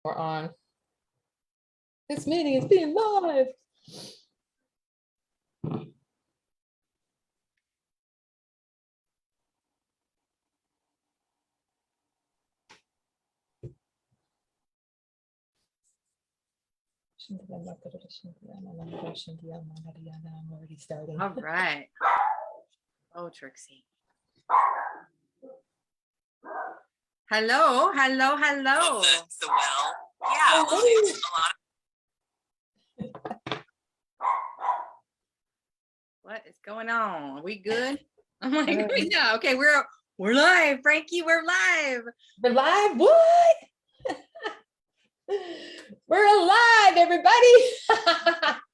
We're on. This meeting is being live. I'm already starting. All right. Oh, Trixie. Hello, hello, hello. The well. Yeah, well, it's a lot. What is going on? Are we good? I'm like, yeah, okay, we're live, Frankie. We're live. We're live. What? We're alive, everybody.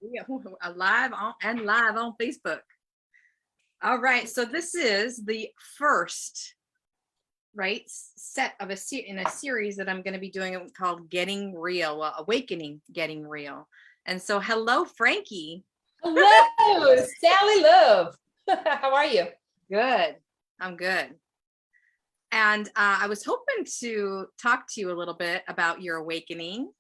We are live on Facebook. All right, so this is the first set of a series that I'm going to be doing called Getting Real, Awakening Getting Real. And so hello, Frankie. Hello, Sally Love. How are you? Good. I'm good. And I was hoping to talk to you a little bit about your awakening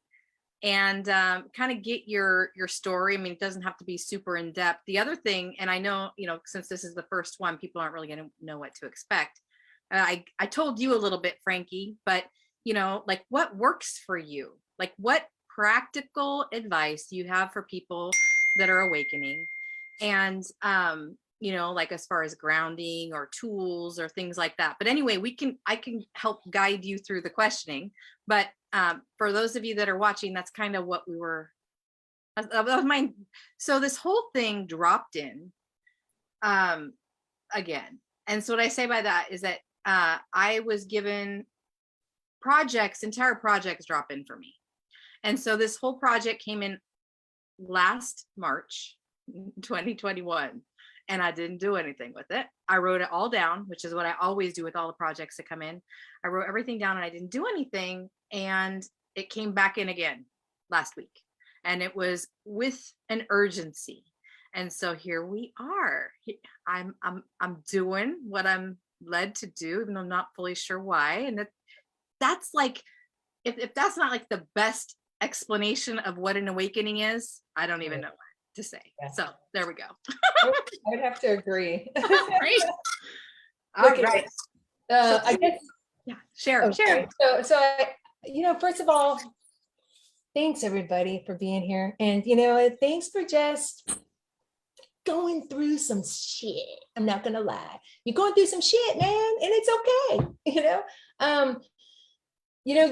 and kind of get your story. I mean, it doesn't have to be super in depth. The other thing, and I know, since this is the first one, people aren't really going to know what to expect. I told you a little bit, Frankie, but like what works for you? Like what practical advice do you have for people that are awakening? And like as far as grounding or tools or things like that. But anyway, I can help guide you through the questioning. But for those of you that are watching, that's kind of what we were of mine. So this whole thing dropped in again. And so what I say by that is that I was given entire projects drop in for me. And so this whole project came in last March 2021, and I didn't do anything with it. I wrote it all down, which is what I always do with all the projects that come in. I wrote everything down and I didn't do anything, and it came back in again last week, and it was with an urgency. And so here we are. I'm doing what I'm led to do, even though I'm not fully sure why. And that's like, if that's not like the best explanation of what an awakening is, I don't even know what to say. Yeah. So there we go. I would have to agree. Right. All right. I guess. Yeah. Share. So first of all, thanks everybody for being here, and thanks for just going through some shit. I'm not gonna lie, you're going through some shit, man, and it's okay.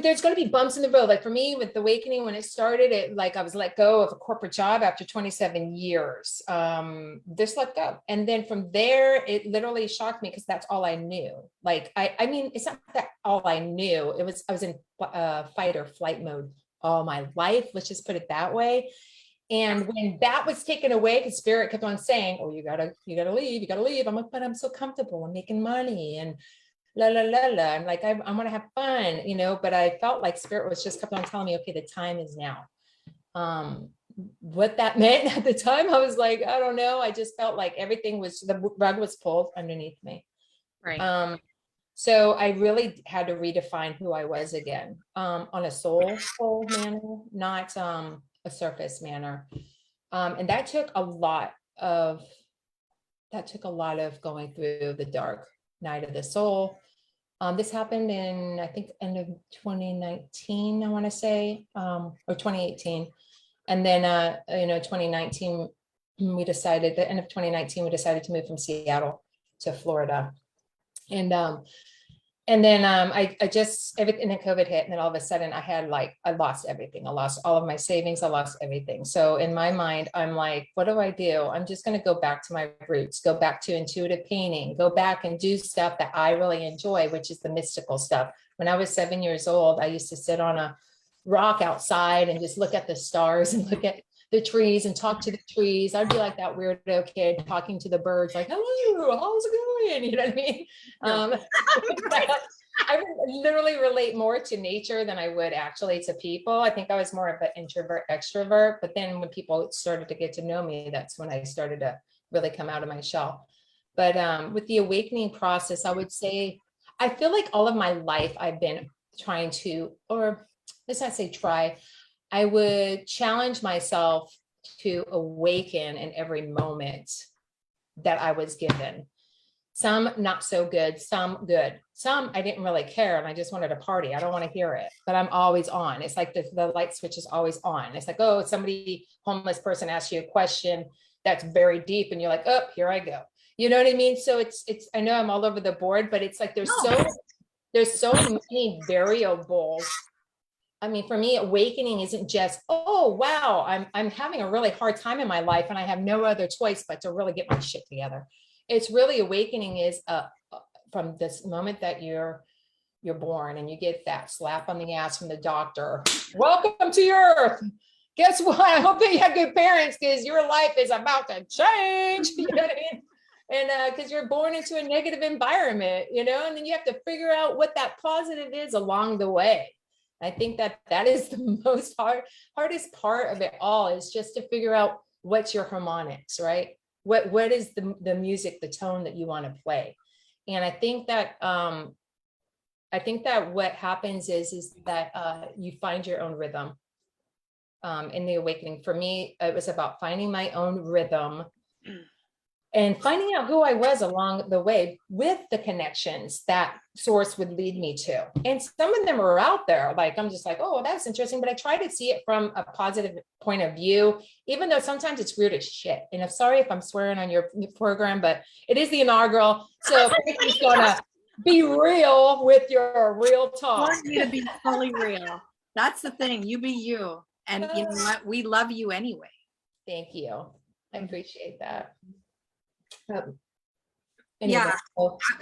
There's going to be bumps in the road. Like for me with Awakening, when it started, I was let go of a corporate job after 27 years. Just let go. And then from there, it literally shocked me because that's all I knew. Like, I mean, it's not that all I knew. I was in fight or flight mode all my life. Let's just put it that way. And when that was taken away, because Spirit kept on saying, oh, you gotta leave. I'm like, but I'm so comfortable. I'm making money and la la la la. I'm like, I want to have fun, but I felt like Spirit was just kept on telling me, okay, the time is now. What that meant at the time, I was like, I don't know. I just felt like the rug was pulled underneath me. Right. So I really had to redefine who I was again, on a soul manner, not a surface manner. And that took a lot of going through the dark night of the soul. This happened in, I think, end of 2019, I want to say, or 2018. And then, 2019, the end of 2019, we decided to move from Seattle to Florida. And then I just, everything, and then COVID hit, and then all of a sudden I lost everything. I lost all of my savings. I lost everything. So in my mind, I'm like, what do I do? I'm just going to go back to my roots, go back to intuitive painting, go back and do stuff that I really enjoy, which is the mystical stuff. When I was 7 years old, I used to sit on a rock outside and just look at the stars and look at the trees and talk to the trees. I'd be like that weirdo kid talking to the birds, like, hello, how's it going? You know what I mean? I would literally relate more to nature than I would actually to people. I think I was more of an introvert extrovert, but then when people started to get to know me, that's when I started to really come out of my shell. But with the awakening process, I would say, I feel like all of my life I've been trying to, or let's not say try, I would challenge myself to awaken in every moment that I was given. Some not so good, some good. Some I didn't really care and I just wanted to party. I don't want to hear it, but I'm always on. It's like the light switch is always on. It's like, oh, somebody, homeless person asks you a question that's very deep and you're like, oh, here I go. You know what I mean? So it's, I know I'm all over the board, but it's like, there's so many variables. I mean, for me, awakening isn't just, oh, wow, I'm having a really hard time in my life and I have no other choice but to really get my shit together. It's really awakening is from this moment that you're born and you get that slap on the ass from the doctor. Welcome to your earth. Guess what? I hope that you have good parents because your life is about to change. You know what I mean? And because you're born into a negative environment, you know, and then you have to figure out what that positive is along the way. I think that that is the most hardest part of it all, is just to figure out what's your harmonics, right? What is the music, the tone that you want to play? And I think that what happens is that you find your own rhythm in the awakening. For me, it was about finding my own rhythm and finding out who I was along the way with the connections that source would lead me to. And some of them are out there. Like, I'm just like, oh, that's interesting. But I try to see it from a positive point of view, even though sometimes it's weird as shit. And I'm sorry if I'm swearing on your program, but it is the inaugural. So Frankie's gonna be real with your real talk. I want you to be fully real. That's the thing. You be you. And you know what? We love you anyway. Thank you. I appreciate that. Yeah. Anyway,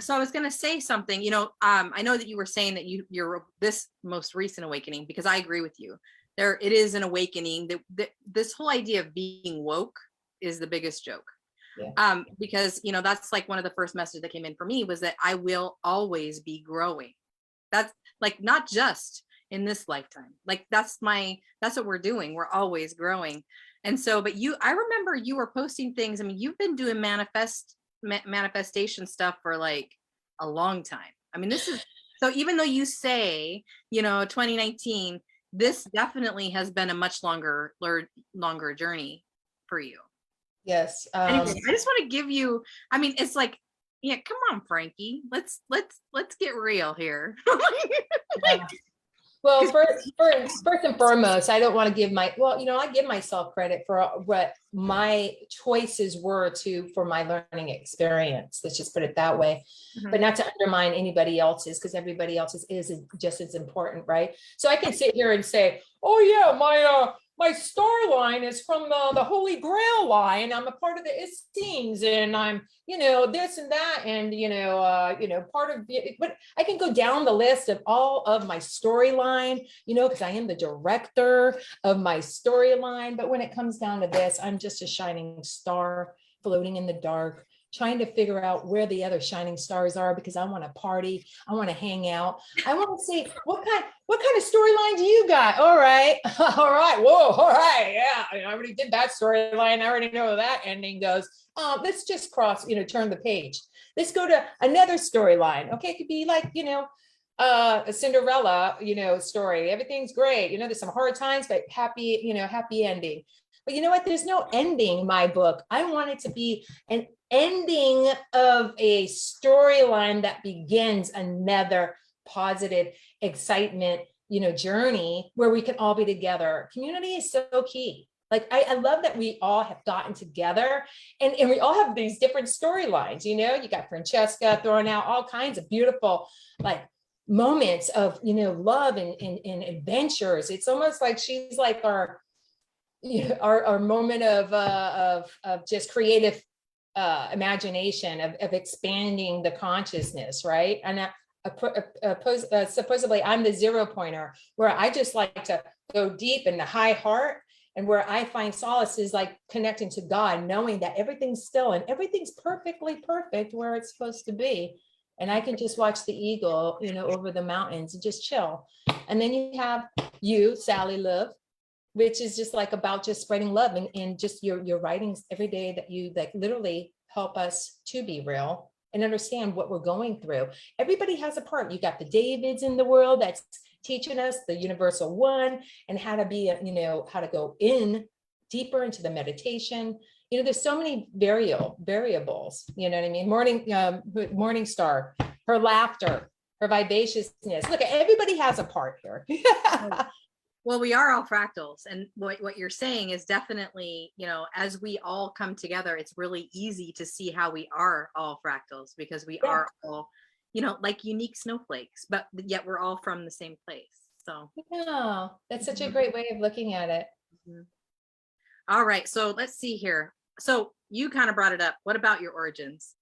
So I was going to say something, you know, I know that you were saying that you're this most recent awakening, because I agree with you. It is an awakening that this whole idea of being woke is the biggest joke. Yeah. Because, you know, that's like one of the first messages that came in for me was that I will always be growing. That's like, not just in this lifetime. Like that's what we're doing. We're always growing. And so, but I remember you were posting things. I mean, you've been doing manifestation stuff for like a long time. I mean, so even though you say, you know, 2019, this definitely has been a much longer journey for you. Yes. Anyway, I just want to give you, I mean, it's like, yeah, come on, Frankie, let's get real here. Well, first and foremost, I don't want to give I give myself credit for what my choices were for my learning experience. Let's just put it that way, but not to undermine anybody else's, because everybody else's is just as important, right? So I can sit here and say, oh yeah, my star line is from the Holy Grail line. I'm a part of the Essenes, and I'm, you know, this and that, and part of it. But I can go down the list of all of my storyline, you know, because I am the director of my storyline. But when it comes down to this, I'm just a shining star floating in the dark, trying to figure out where the other shining stars are, because I want to party. I want to hang out. I want to see what kind of storyline do you got? All right. All right. Whoa. All right. Yeah. I already did that storyline. I already know where that ending goes. Let's just turn the page. Let's go to another storyline. Okay. It could be like, a Cinderella, story. Everything's great. There's some hard times, but happy ending. But you know what? There's no ending in my book. I want it to be an ending of a storyline that begins another positive excitement, journey where we can all be together. Community is so key. Like, I love that we all have gotten together and we all have these different storylines. You got Francesca throwing out all kinds of beautiful, like, moments of, love and adventures. It's almost like she's like our moment of just creative imagination of expanding the consciousness, right? And supposedly I'm the 0 pointer, where I just like to go deep in the high heart, and where I find solace is like connecting to God, knowing that everything's still and everything's perfectly perfect where it's supposed to be. And I can just watch the eagle, over the mountains and just chill. And then you have Sally Love, which is just like about just spreading love and just your writings every day that you like literally help us to be real and understand what we're going through. Everybody has a part. You got the Davids in the world that's teaching us the universal one and how to be, how to go in deeper into the meditation. There's so many variables, you know what I mean? Morning star, her laughter, her vivaciousness. Look, everybody has a part here. Well, we are all fractals, and what you're saying is definitely, as we all come together, it's really easy to see how we are all fractals, because we are all, like unique snowflakes, but yet we're all from the same place. So yeah, that's such a great way of looking at it. All right, so let's see here. So you kind of brought it up. What about your origins?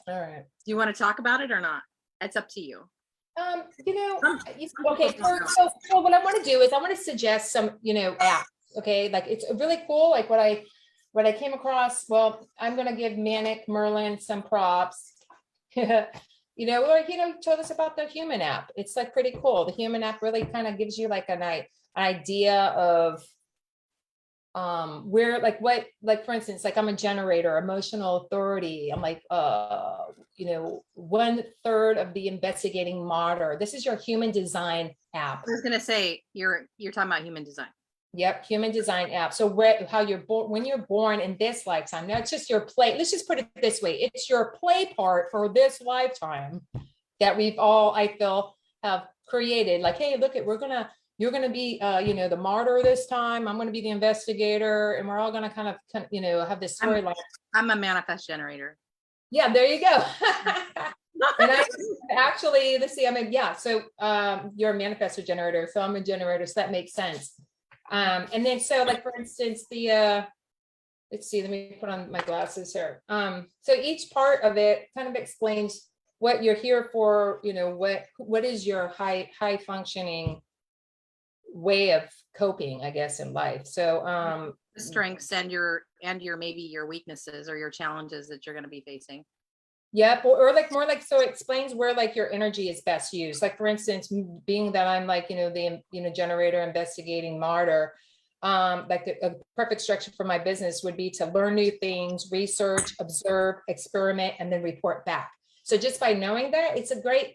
All right. Do you want to talk about it or not? It's up to you. Okay, so what I want to do is I want to suggest some, apps. Okay, like it's really cool. Like what I came across. Well, I'm going to give Manic Merlin some props. Or told us about the Human app. It's like pretty cool. The Human app really kind of gives you like an idea of where, like what, like for instance, like I'm a generator, emotional authority. I'm like 1/3 of the investigating martyr. This is your human design app. I was gonna say you're talking about human design. Yep, human design app. So how you're born, when you're born in this lifetime. Now it's just your play. Let's just put it this way: it's your play part for this lifetime that we've all, I feel, have created. Like, hey, look, you're gonna be, the martyr this time. I'm gonna be the investigator, and we're all gonna kind of, have this storyline. I'm a manifest generator. Yeah, there you go. And I actually, let's see, so you're a manifestor generator, so I'm a generator, so that makes sense. And then, so like, for instance, let's see, let me put on my glasses here. So each part of it kind of explains what you're here for, what is your high functioning way of coping, I guess, in life. So the strengths and your maybe your weaknesses or your challenges that you're going to be facing. Yep, or like more like, so it explains where like your energy is best used. Like for instance, being that I'm like, the generator, investigating martyr, like a perfect structure for my business would be to learn new things, research, observe, experiment, and then report back. So just by knowing that, it's a great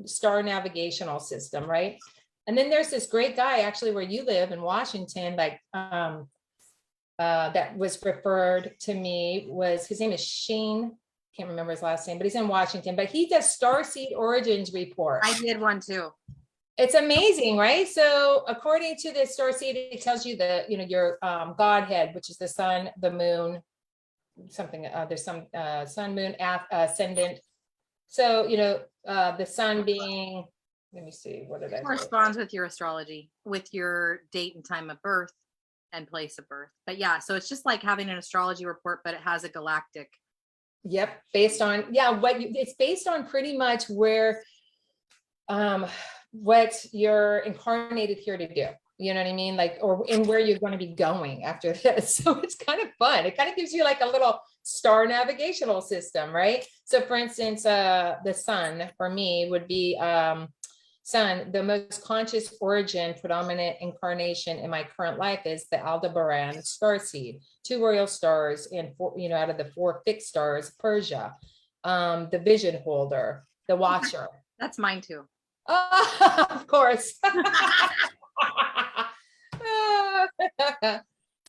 star navigational system, right? And then there's this great guy actually where you live in Washington, like that was referred to me, his name is Shane. Can't remember his last name, but he's in Washington, but he does Starseed Origins report. I did one too. It's amazing, right? So according to this Starseed, it tells you your Godhead, which is the sun, the moon, something, there's some sun, moon, ascendant. So, the sun being, let me see, what did I corresponds with your astrology, with your date and time of birth and place of birth. But yeah, so it's just like having an astrology report, but it has a galactic. Yep, based on, it's based on pretty much where what you're incarnated here to do. You know what I mean? Like, or in where you're going to be going after this. So it's kind of fun. It kind of gives you like a little star navigational system, right? So for instance, the sun for me would be sun, the most conscious origin, predominant incarnation in my current life is the Aldebaran starseed, 2 royal stars, and 4, out of the 4 fixed stars, Persia, the vision holder, the watcher. That's mine too. Oh, of course.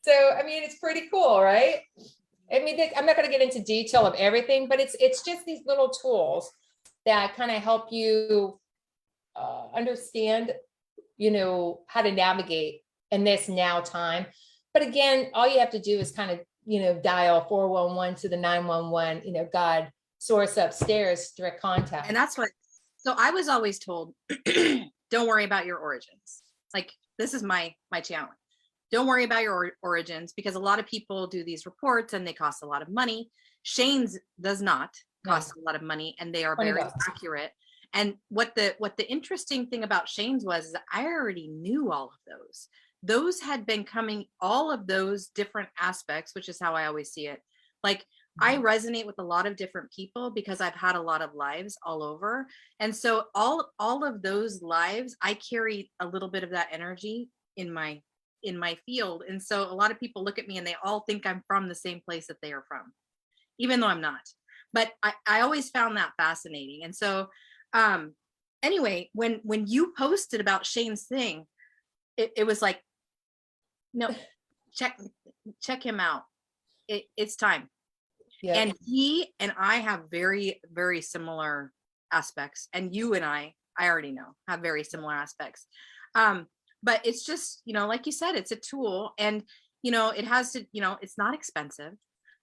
So, it's pretty cool, right? I'm not going to get into detail of everything, but it's just these little tools that kind of help you understand, how to navigate in this now time. But again, all you have to do is kind of, dial 411 to the 911, God, source upstairs, direct contact. And that's so I was always told, don't worry about your origins. Like, this is my challenge. Don't worry about your origins, because a lot of people do these reports and they cost a lot of money. Shane's does not cost a lot of money, and they are very accurate. And what the interesting thing about Shane's was that I already knew all of those. Those had been coming, all of those different aspects, which is how I always see it. Like, I resonate with a lot of different people because I've had a lot of lives all over. And so all of those lives, I carry a little bit of that energy in my field. And so a lot of people look at me and they all think I'm from the same place that they are from, even though I'm not. But I always found that fascinating. And so anyway, when you posted about Shane's thing, it was like, no, check him out. It's time. Yeah. And he and I have very, very similar aspects. And you and I already know, have very similar aspects. But it's just, like you said, it's a tool, and, it has to, it's not expensive.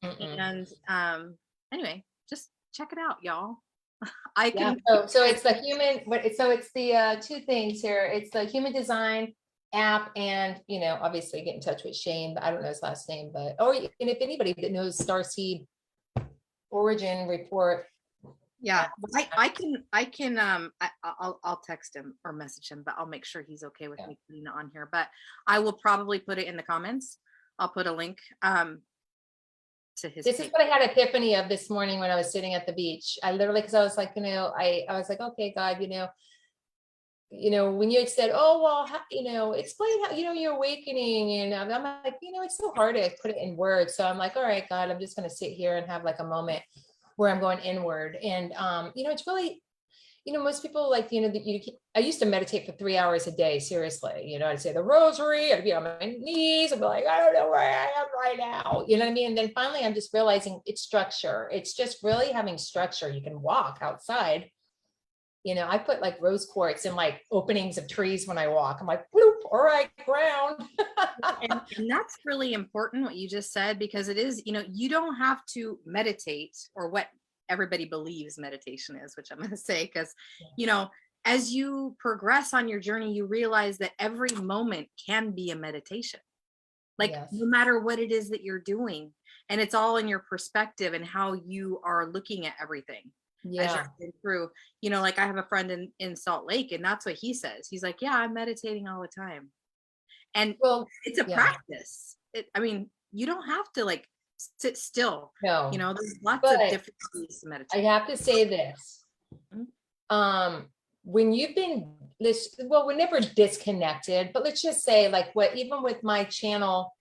Mm-mm. And anyway, just check it out, y'all. I Yeah. can, So it's the human, so it's the two things here. It's the human design app, and obviously get in touch with Shane, but I don't know his last name, but and if anybody that knows Starseed origin report. yeah, I'll text him or message him, but I'll make sure he's okay with me putting it on here. But I will probably put it in the comments. I'll put a link to his This page. is what I had an epiphany of this morning when I was sitting at the beach. I literally, because I was like, I was like, okay, God, when you had said, oh, well, explain how, your awakening. And I'm like, it's so hard to put it in words. So I'm like, all right, God, I'm just going to sit here and have like a moment where I'm going inward. And, it's really, most people like, I used to meditate for 3 hours a day. Seriously, I'd say the rosary, I'd be on my knees. I'd be like, I don't know where I am right now. You know what I mean? And then finally, I'm just realizing it's structure. It's just really having structure. You can walk outside. I put like rose quartz in like openings of trees when I walk. I'm like, bloop, all right, ground. and that's really important what you just said, because it is, you don't have to meditate, or what everybody believes meditation is, which I'm going to say, because, as you progress on your journey, you realize that every moment can be a meditation. Like, Yes. no matter what it is that you're doing, and it's all in your perspective and how you are looking at everything. As Yeah. you're going through, like I have a friend in Salt Lake, and that's what he says. He's like, yeah, I'm meditating all the time. And Well, it's a practice. You don't have to like sit still. no. There's lots of different ways to meditate. I have to say this. When you've been we're never disconnected, but let's just say like even with my channel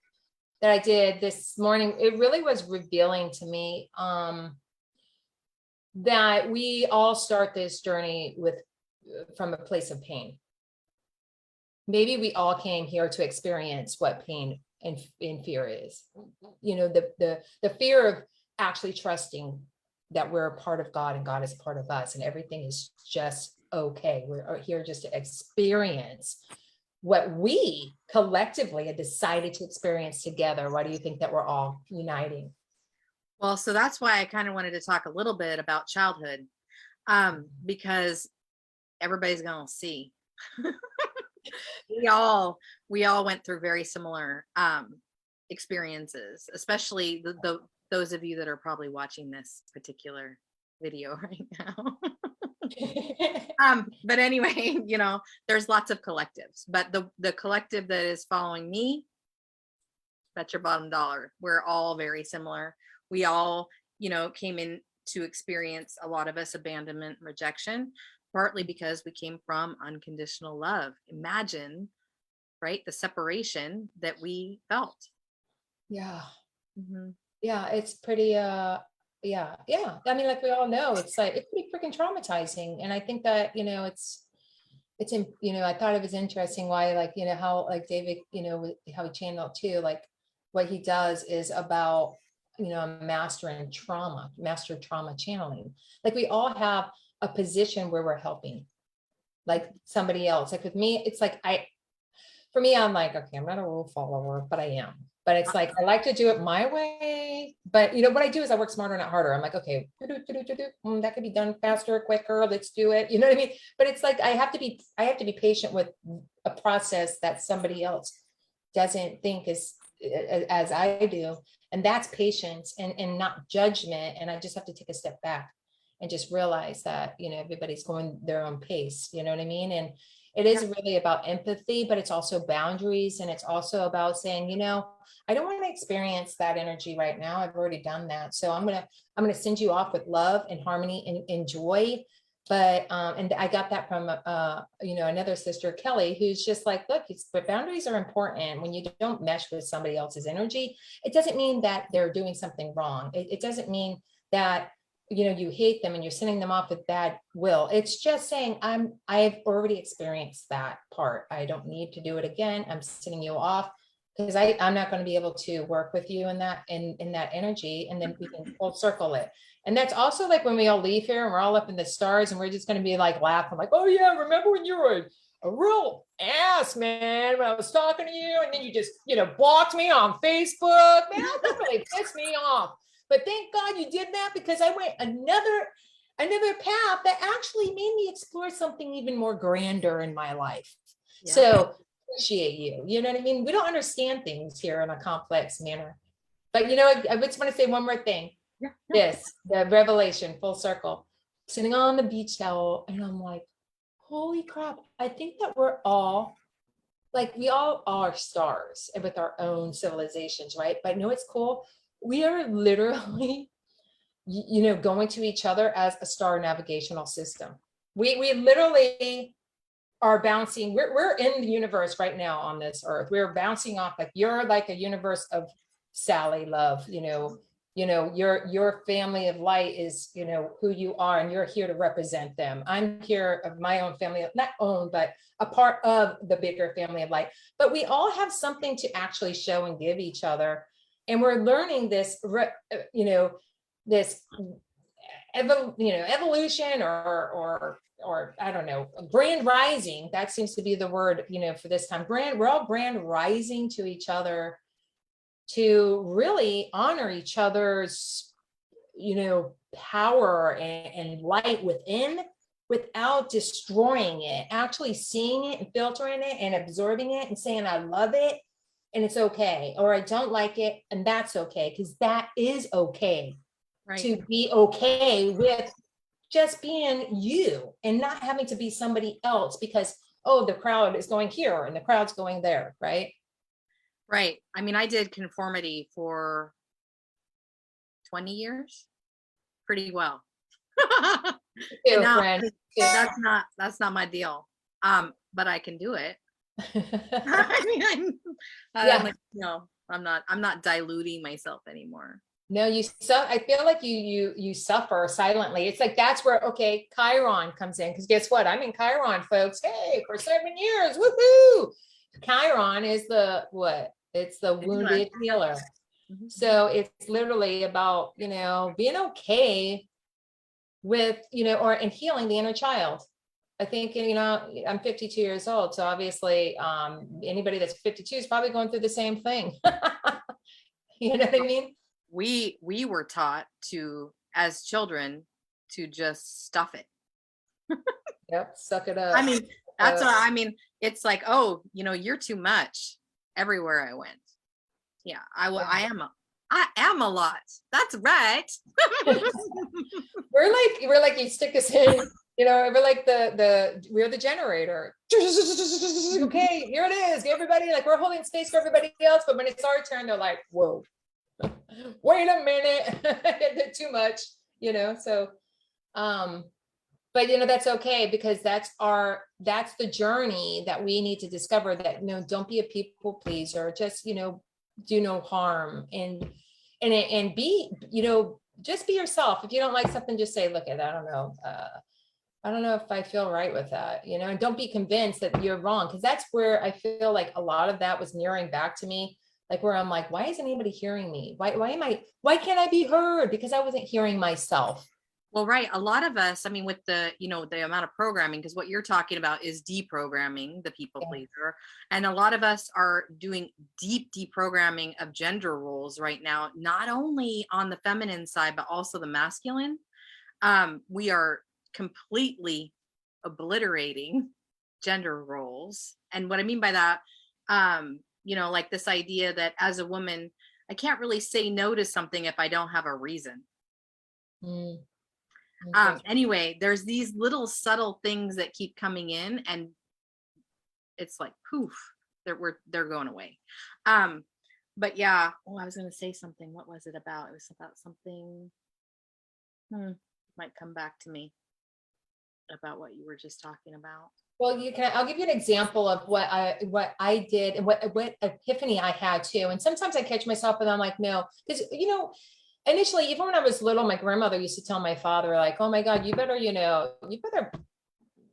that I did this morning, it really was revealing to me that we all start this journey from a place of pain. Maybe we all came here to experience what pain and fear is. The fear of actually trusting that we're a part of God and God is a part of us, and everything is just okay. We're here just to experience what we collectively had decided to experience together. Why do you think that we're all uniting? Well, so that's why I kind of wanted to talk a little bit about childhood, because everybody's going to see. we all went through very similar experiences, especially those of you that are probably watching this particular video right now. But anyway, there's lots of collectives, but the collective that is following me, bet your bottom dollar, we're all very similar. We all, came in to experience, a lot of us, abandonment, rejection, partly because we came from unconditional love. Imagine, right, the separation that we felt. Yeah. Mm-hmm. Yeah, it's pretty, yeah. I mean, like we all know, it's pretty freaking traumatizing. And I think that, it's I thought it was interesting why, like, how like David, how he channeled too, like what he does is about, master trauma channeling. Like we all have a position where we're helping like somebody else. Like with me, it's like, for me, I'm like, okay, I'm not a rule follower, but I am. But it's like, I like to do it my way. But what I do is I work smarter, not harder. I'm like, okay, that could be done faster, quicker. Let's do it. You know what I mean? But it's like, I have to be patient with a process that somebody else doesn't think is as I do. And that's patience and not judgment. And I just have to take a step back and just realize that, everybody's going their own pace. You know what I mean? And it is really about empathy, but it's also boundaries. And it's also about saying, I don't want to experience that energy right now. I've already done that. So I'm going to send you off with love and harmony and joy. But, and I got that from, another sister, Kelly, who's just like, look, but boundaries are important. When you don't mesh with somebody else's energy, it doesn't mean that they're doing something wrong. It doesn't mean that you hate them and you're sending them off with bad will. It's just saying, I've already experienced that part. I don't need to do it again. I'm sending you off because I'm not going to be able to work with you in that energy. And then we can full circle it. And that's also like when we all leave here and we're all up in the stars and we're just going to be like laughing, like, oh yeah, remember when you were a real ass, man, when I was talking to you and then you just, blocked me on Facebook, man, that really pissed me off. But thank God you did that, because I went another path that actually made me explore something even more grander in my life. Yeah. So appreciate you. You know what I mean? We don't understand things here in a complex manner. But I just want to say one more thing. Yeah. The revelation, full circle, sitting on the beach towel, and I'm like, holy crap, I think that we're all, like, we all are stars with our own civilizations, right? But it's cool. We are literally, going to each other as a star navigational system. We literally are bouncing. We're in the universe right now on this earth. We're bouncing off, like, you're like a universe of Sally Love, your family of light is, who you are, and you're here to represent them. I'm here of my own family, not own, but a part of the bigger family of light. But we all have something to actually show and give each other. And we're learning this, this, evolution or I don't know, grand rising. That seems to be the word, for this time. We're all grand rising to each other to really honor each other's, power and light within, without destroying it, actually seeing it and filtering it and absorbing it and saying, I love it. And it's okay, or I don't like it, and that's okay, because that is okay. Right. To be okay with just being you and not having to be somebody else because, oh, the crowd is going here and the crowd's going there, right? Right. I mean, I did conformity for 20 years, pretty well. Ew, no, friend. that's not my deal. But I can do it. I mean, I'm not diluting myself anymore. No, I feel like you suffer silently. It's like, that's where, okay, Chiron comes in, because guess what? I'm in Chiron, folks. Hey, for 7 years, woohoo! Chiron is it's the wounded healer. Mm-hmm. So it's literally about, being okay with, and healing the inner child. I think, I'm 52 years old. So obviously, anybody that's 52 is probably going through the same thing. You know what I mean? We were taught to, as children, to just stuff it. Yep, suck it up. I mean, that's what I mean. It's like, oh, you're too much everywhere I went. Yeah, I am a lot. That's right. We're like, you stick us in, we're like we're the generator. Okay, here it is. Everybody, like, we're holding space for everybody else, but when it's our turn, they're like, whoa, wait a minute, too much, so but that's okay, because that's the journey that we need to discover, that don't be a people pleaser, just do no harm, and be, just be yourself. If you don't like something, just say, look, I don't know if I feel right with that, and don't be convinced that you're wrong, because that's where I feel like a lot of that was mirroring back to me, like, where I'm like, why isn't anybody hearing me? Why can't I be heard? Because I wasn't hearing myself. Well, right. A lot of us, I mean, with the, the amount of programming, because what you're talking about is deprogramming the people pleaser. And a lot of us are doing deep deprogramming of gender roles right now, not only on the feminine side, but also the masculine. We are completely obliterating gender roles. And what I mean by that, like this idea that as a woman, I can't really say no to something if I don't have a reason. Anyway, there's these little subtle things that keep coming in, and it's like, poof, they're going away. But yeah, I was going to say something. What was it about? It was about something. Might come back to me about what you were just talking about. Well, I'll give you an example of what I did and what epiphany I had too. And sometimes I catch myself and I'm like, no, because initially, even when I was little, my grandmother used to tell my father, like, oh my God, you better, you better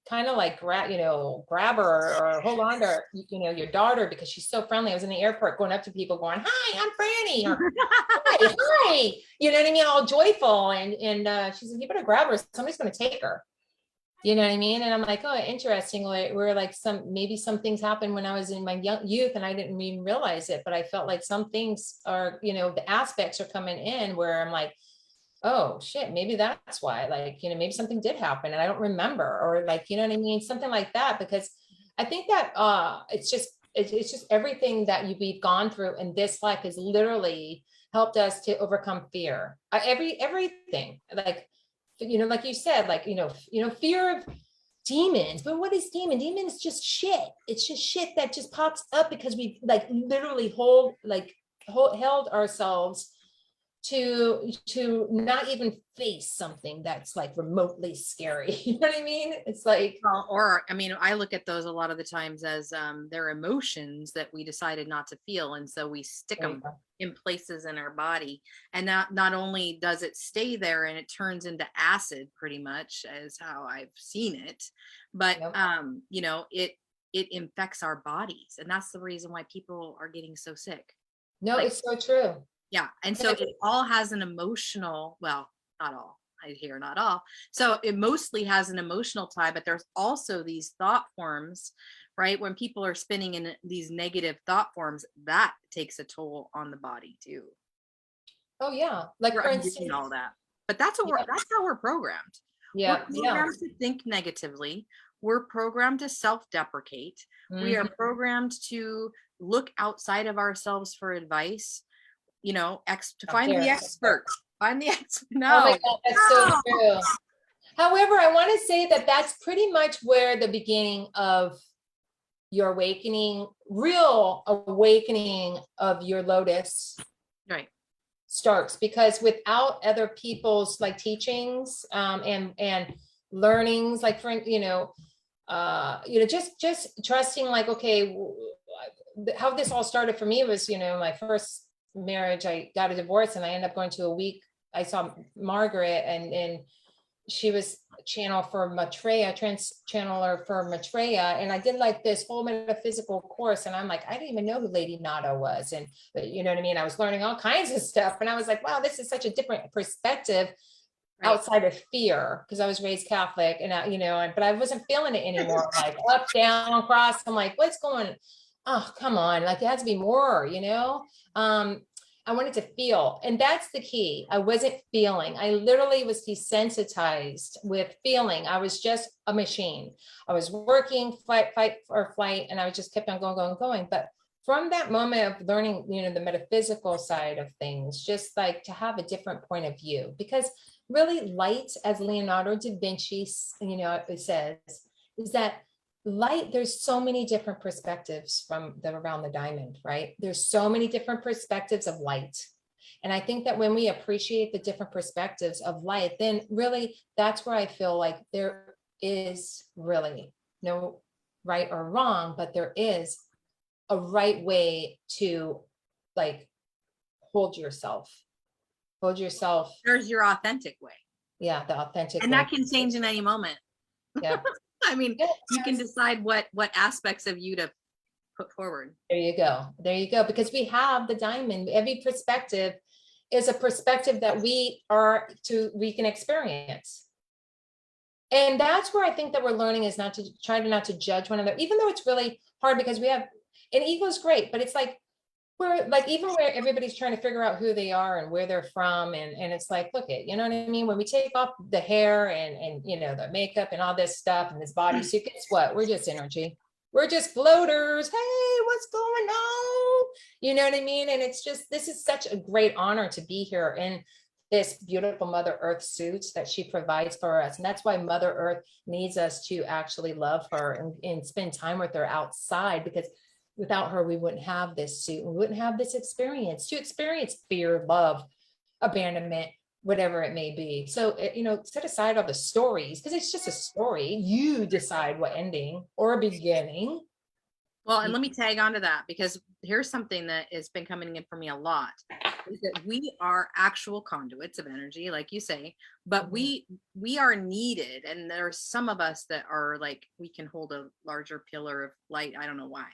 kind of like grab her or hold on to her, your daughter, because she's so friendly. I was in the airport going up to people going, hi, I'm Franny, or hi, you know what I mean? All joyful. And she said, you better grab her. Somebody's going to take her. You know what I mean? And I'm like, oh, interesting. Where like maybe some things happened when I was in my young youth and I didn't even realize it, but I felt like some things are, the aspects are coming in where I'm like, oh shit, maybe that's why, like, maybe something did happen and I don't remember, or like, you know what I mean? Something like that, because I think that it's just everything that we've gone through in this life has literally helped us to overcome fear. Everything, like, like you said, like, fear of demons. But what is demon? Demon is just shit. It's just shit that just pops up because we like literally held ourselves to not even face something that's like remotely scary. You know what I mean? It's like, or I mean, I look at those a lot of the times as their emotions that we decided not to feel, and so we stick them in places in our body, and not only does it stay there and it turns into acid, pretty much as how I've seen it, but it infects our bodies, and that's the reason why people are getting so sick. no, Like, it's so true. yeah. And so it all has an emotional, well, not all, I hear not all. So it mostly has an emotional tie, but there's also these thought forms, right? When people are spinning in these negative thought forms, that takes a toll on the body too. Oh yeah. Like We're for undoing instance, all that. But that's that's how we're programmed. yeah, We're programmed to think negatively. We're programmed to self-deprecate. We are Mhm. programmed to look outside of ourselves for advice. To Out find the there. expert. Find the expert. Oh my No. God, that's so true. However, I want to say that that's pretty much where the beginning of your awakening, real awakening of your lotus Right. starts, because without other people's like teachings and learnings, like for just trusting, like, okay, how this all started for me was, my first marriage, I got a divorce and I ended up going to a week. I saw Margaret and she was channel for Maitreya, trans channeler for Maitreya. And I did like this whole metaphysical course. And I'm like, I didn't even know who Lady Nada was. And, but you know what I mean? I was learning all kinds of stuff. And I was like, wow, this is such a different perspective outside of fear, because I was raised Catholic and, but I wasn't feeling it anymore. Like up, down, cross. I'm like, what's going, oh, come on. Like it has to be more, I wanted to feel, and that's the key. I wasn't feeling. I literally was desensitized with feeling. I was just a machine. I was working, fight or flight, and I just kept on going. But from that moment of learning, the metaphysical side of things, just like to have a different point of view, because really light, as Leonardo da Vinci, it says, is that light, there's so many different perspectives from around the diamond, right? There's so many different perspectives of light. And I think that when we appreciate the different perspectives of light, then really that's where I feel like there is really no right or wrong, but there is a right way to like hold yourself. There's your authentic way. Yeah, the authentic And way. that can change in any moment. Yeah. I mean, you can decide what aspects of you to put forward. There you go. Because we have the diamond. Every perspective is a perspective that we can experience. And that's where I think that we're learning is not to judge one another, even though it's really hard, because we have an ego is great, but it's like we're like, even where everybody's trying to figure out who they are and where they're from. And it's like, look it, you know what I mean? When we take off the hair and the makeup and all this stuff and this bodysuit, guess what? We're just energy. We're just floaters. Hey, what's going on? You know what I mean? And it's just, this is such a great honor to be here in this beautiful Mother Earth suit that she provides for us. And that's why Mother Earth needs us to actually love her and spend time with her outside, because without her, we wouldn't have this suit. We wouldn't have this experience to experience fear, love, abandonment, whatever it may be. So, set aside all the stories, because it's just a story. You decide what ending or beginning. Well, and let me tag on to that, because here's something that has been coming in for me a lot, is that we are actual conduits of energy, like you say, but we are needed. And there are some of us that are like, we can hold a larger pillar of light. I don't know why.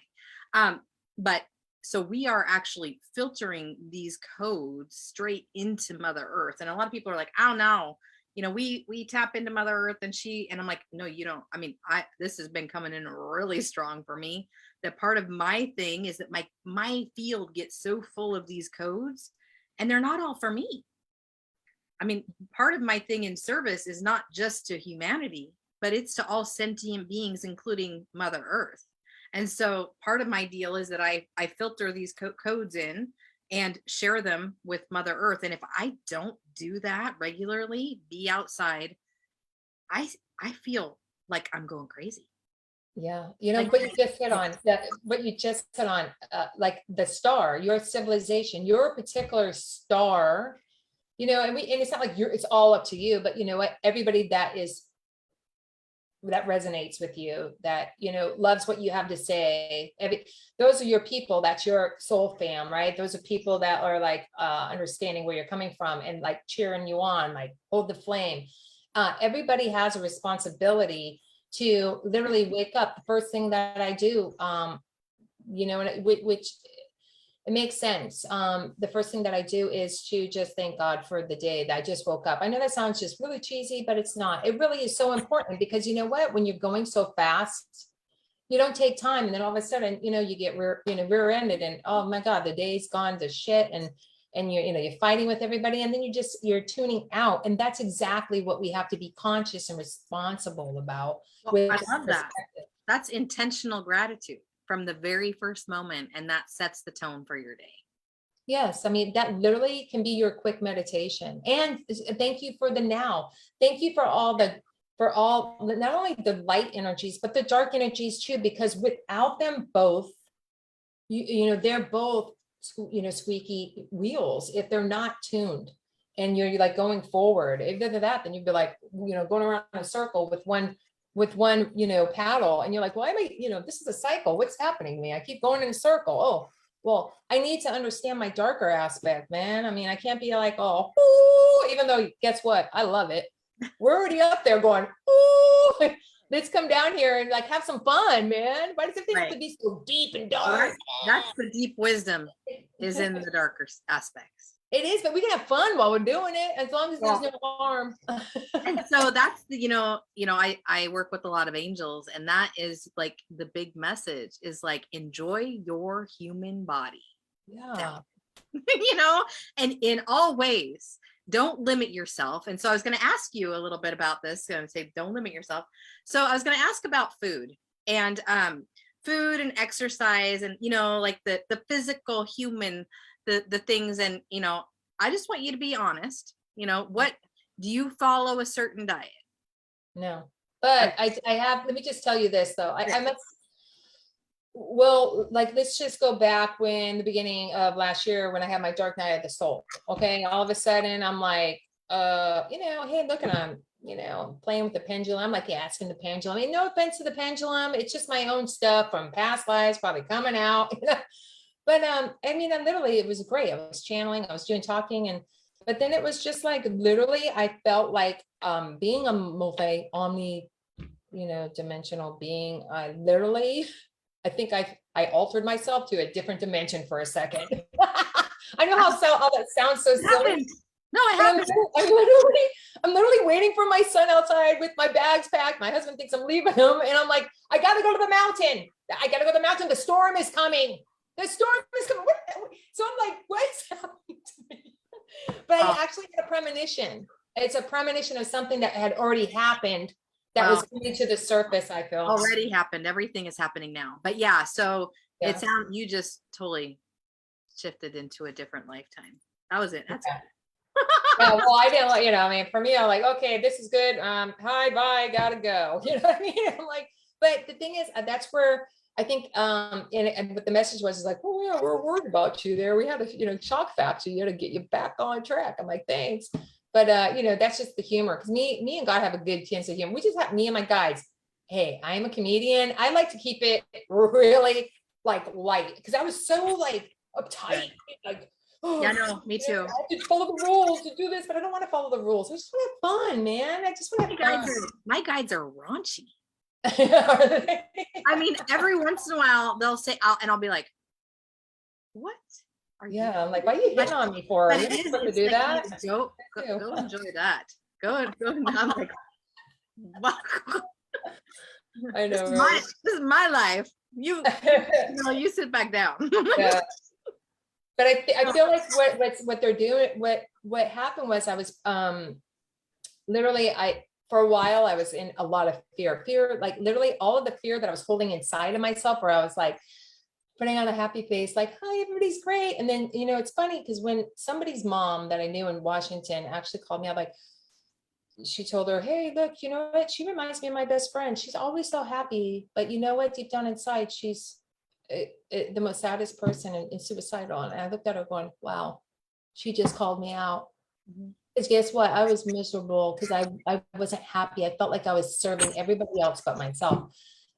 But so we are actually filtering these codes straight into Mother Earth. And a lot of people are like, I don't know. We tap into Mother Earth and I'm like, no, you don't. I mean, this has been coming in really strong for me. That part of my thing is that my field gets so full of these codes, and they're not all for me. I mean, part of my thing in service is not just to humanity, but it's to all sentient beings, including Mother Earth. And so part of my deal is that I filter these codes in and share them with Mother Earth. And if I don't do that regularly, be outside, I feel like I'm going crazy. Yeah, Like, what you just hit on, like the star, your civilization, your particular star, and it's not like it's all up to you, but you know what, everybody that resonates with you, that, loves what you have to say. Those are your people. That's your soul fam, right? Those are people that are like, understanding where you're coming from and like cheering you on, like hold the flame. Everybody has a responsibility to literally wake up. The first thing that I do, which it makes sense. The first thing that I do is to just thank God for the day that I just woke up. I know that sounds just really cheesy, but it's not. It really is so important, because you know what? When you're going so fast, you don't take time, and then all of a sudden, you get rear-ended, and oh my God, the day's gone to shit, and you're fighting with everybody, and then you're tuning out. And that's exactly what we have to be conscious and responsible about. Well, I love that. That's intentional gratitude from the very first moment, and that sets the tone for your day. Yes, I mean, that literally can be your quick meditation. And thank you for the now. Thank you for not only the light energies, but the dark energies too, because without them both, they're both, squeaky wheels if they're not tuned. And you're like going forward. If they're that, then you'd be like, going around in a circle with one paddle, and you're like, well, this is a cycle. What's happening to me? I keep going in a circle. Oh, well, I need to understand my darker aspect, man. I mean, I can't be like, oh, ooh, even though guess what? I love it. We're already up there going, ooh, let's come down here and like have some fun, man. Why does it have to be so deep and dark? That's the deep wisdom is in the darker aspects. It is, but we can have fun while we're doing it, as long as there's no harm. And so that's the, I work with a lot of angels, and that is like the big message is like, enjoy your human body. Yeah. And in all ways, don't limit yourself. And so I was going to ask you a little bit about this. I'm going to say, don't limit yourself. So I was going to ask about food and exercise, and, like the physical human, the things. And, I just want you to be honest. What do you follow a certain diet? No, but I have, let me just tell you this though. Well, like, let's just go back when the beginning of last year, when I had my dark night of the soul. Okay. All of a sudden I'm like, hey, look, and I'm, playing with the pendulum. I'm like asking the pendulum. I mean, no offense to the pendulum. It's just my own stuff from past lives, probably coming out. But literally, it was great. I was channeling, I was doing talking, but then it was just like, literally, I felt like being a omni, dimensional being. I think I altered myself to a different dimension for a second. I know how that sounds so silly. No, I haven't. I'm literally waiting for my son outside with my bags packed. My husband thinks I'm leaving him, and I'm like, I gotta go to the mountain. The storm is coming. The storm is coming. So I'm like, what's happening to me? But I actually had a premonition. It's a premonition of something that had already happened that was coming to the surface, I feel. Already happened. Everything is happening now. But yeah, so it sounds, you just totally shifted into a different lifetime. That was it. That's it. Yeah, well, I didn't, for me, I'm like, okay, this is good. Hi, bye, gotta go. You know what I mean? I'm like, but the thing is, that's where I think, and what the message was is like, oh yeah, we're worried about you there. We had a, shock factor, to get you back on track. I'm like, thanks. But, that's just the humor. Cause me and God have a good sense of humor. We just have me and my guys. Hey, I am a comedian. I like to keep it really like light because I was so like uptight, like, oh, Yeah, no, me you know, too. I have to follow the rules to do this, but I don't want to follow the rules. I just want to have fun, man. I just want to have fun. My guides are raunchy. Are they? I mean, every once in a while they'll say, I'll be like, what are you? Yeah, I'm like, why are you hitting on me for? But You're it not is, supposed to it's do like, that. go enjoy that. Go. I'm like, wow. I know, This is my life. You right? you sit back down. Yeah. But I feel like what they're doing, what happened was I was literally for a while I was in a lot of fear, like literally all of the fear that I was holding inside of myself, where I was like putting on a happy face, like, hi, everybody's great. And then, you know, it's funny because when somebody's mom that I knew in Washington actually called me up, like, she told her, hey, look, you know what? She reminds me of my best friend. She's always so happy, but you know what? Deep down inside, she's the most saddest person and suicidal. And I looked at her going, wow, she just called me out. Because guess what? I was miserable because I wasn't happy. I felt like I was serving everybody else but myself.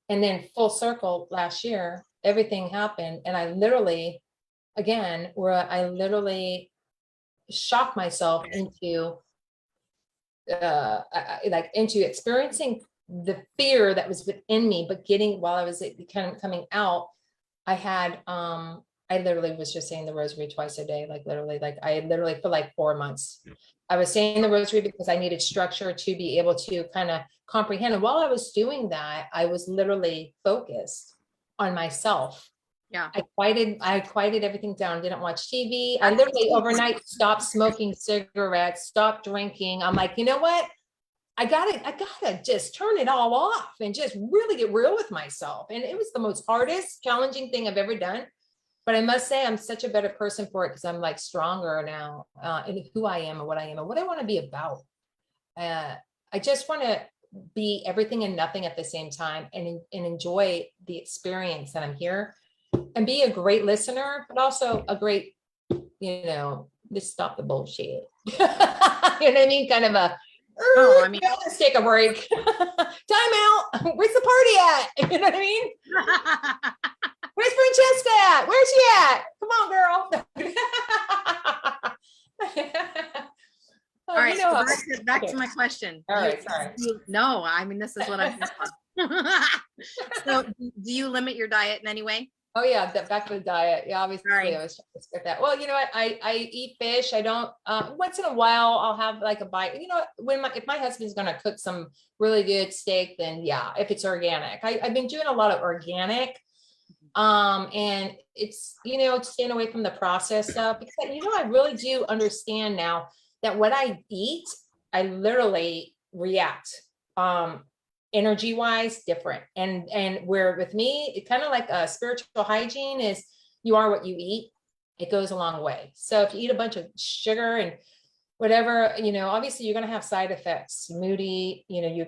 And then full circle last year, everything happened. And I literally, again, where I literally shocked myself into like into experiencing the fear that was within me, but getting while I was kind of coming out, I literally was just saying the rosary twice a day, like literally, like I literally for like 4 months, I was saying the rosary because I needed structure to be able to kind of comprehend. And while I was doing that, I was literally focused on myself. Yeah. I quieted everything down, didn't watch TV. I literally overnight stopped smoking cigarettes, stopped drinking. I'm like, you know what? I gotta just turn it all off and just really get real with myself. And it was the most hardest, challenging thing I've ever done. But I must say I'm such a better person for it because I'm like stronger now in who I am and what I am and what I want to be about. I just want to be everything and nothing at the same time and enjoy the experience that I'm here and be a great listener, but also a great, you know, just stop the bullshit. You know what I mean? Kind of a, Oh, I mean, let's take a break. Time out. Where's the party at? You know what I mean? Where's Francesca at? Where's she at? Come on, girl. all right. You know, So back to my question. all right, sorry. No, I mean, this is what I'm So do you limit your diet in any way? Oh yeah, back to the diet. Yeah, obviously Right. I was trying to skip that. Well, you know what? I eat fish. I don't once in a while I'll have like a bite. You know, if my husband's gonna cook some really good steak, then yeah, if it's organic. I've been doing a lot of organic. And it's, you know, staying away from the processed stuff because you know, I really do understand now that what I eat, I literally react. Energy wise different and where with me it kind of like a spiritual hygiene is you are what you eat. It goes a long way. So if you eat a bunch of sugar and whatever, you know, obviously you're going to have side effects, moody, you know, you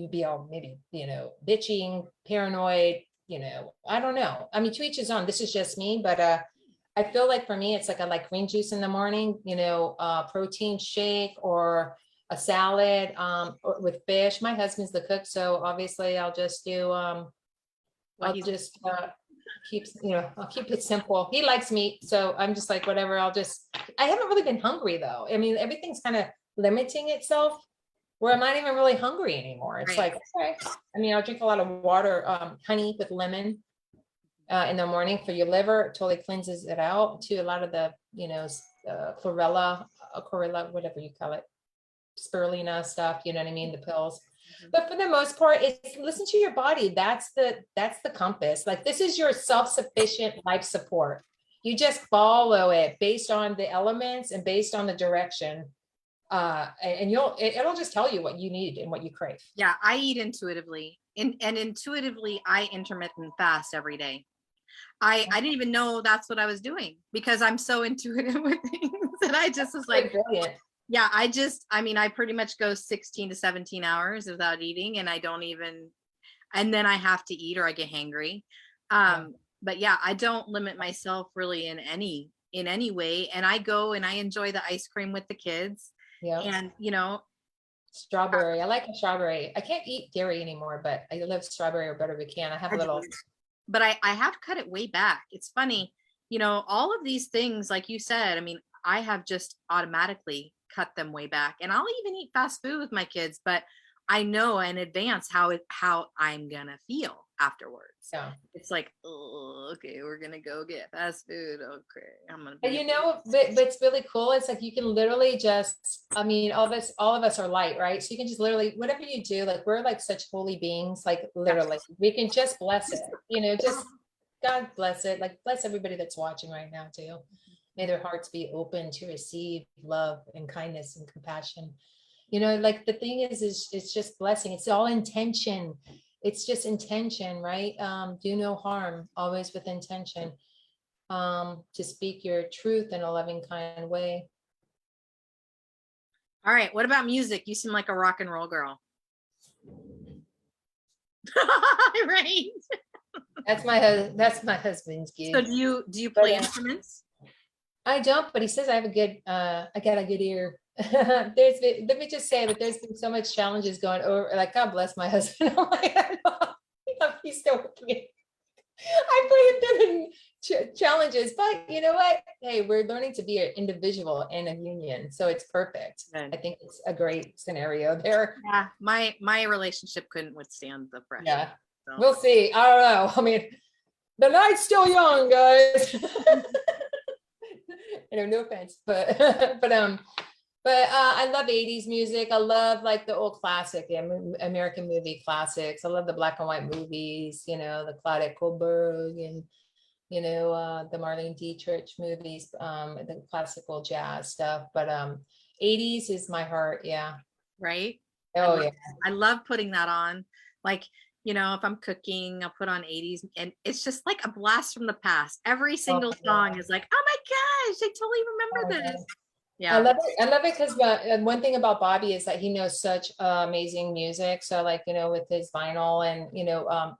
be all maybe, you know, bitching, paranoid, you know, I don't know. I mean, to each his own. This is just me, but I feel like for me it's like I like green juice in the morning, you know, protein shake or a salad or with fish. My husband's the cook, so obviously I'll just do I'll just keep, you know, I'll keep it simple. He likes meat, so I'm just like whatever. I haven't really been hungry though. I mean, everything's kind of limiting itself where I'm not even really hungry anymore. It's Right. like, okay. I mean, I'll drink a lot of water, honey with lemon in the morning for your liver. It totally cleanses it out to a lot of the, you know, chlorella, whatever you call it, spirulina stuff, you know what I mean, the pills. But for the most part, it's listen to your body. That's the compass. Like this is your self-sufficient life support. You just follow it based on the elements and based on the direction. And it'll just tell you what you need and what you crave. Yeah, I eat intuitively. And intuitively I intermittent fast every day. I didn't even know that's what I was doing because I'm so intuitive with things that I just was like, brilliant. Yeah, I mean, I pretty much go 16 to 17 hours without eating and I don't even, and then I have to eat or I get hangry. But yeah, I don't limit myself really in any way. And I go and I enjoy the ice cream with the kids. Yeah. And you know, strawberry. I like a strawberry. I can't eat dairy anymore, but I love strawberry or butter pecan. I have a little but I have cut it way back. It's funny, all of these things, like you said, I mean, I have just automatically cut them way back, and I'll even eat fast food with my kids, but I know in advance how I'm gonna feel afterwards. Yeah. It's like, oh, okay, we're gonna go get fast food. Okay, I'm gonna And be. but it's really cool. It's like you can literally just, I mean, all of us are light, right? So you can just literally, whatever you do, like we're like such holy beings, like literally, we can just bless it, just God bless it. Like bless everybody that's watching right now too. May their hearts be open to receive love and kindness and compassion. Like the thing is it's just blessing. It's all intention. It's just intention, right? Do no harm, always with intention. To speak your truth in a loving, kind way. All right, what about music? You seem like a rock and roll girl. Right. That's my husband's gig. So do you play But, instruments? I don't, but he says I got a good ear. Let me just say that there's been so much challenges going over, like God bless my husband. I'm like, he's still with me. I put him through the challenges, but you know what? Hey, we're learning to be an individual and a union, so it's perfect. Good. I think it's a great scenario there. Yeah, my relationship couldn't withstand the pressure. Yeah, so. we'll see. I don't know. I mean, the night's still young, guys. No offense, but I love 80s music. I love like the old classic, American movie classics. I love the black and white movies, the Claudette Colbert and, the Marlene Dietrich movies, the classical jazz stuff. But 80s is my heart. Yeah. Right. Oh, yeah. I love putting that on. Like, if I'm cooking, I'll put on 80s, and it's just like a blast from the past. Every single song is like, oh my gosh, I totally remember this. Yeah. I love it because one thing about Bobby is that he knows such amazing music. So like, with his vinyl and,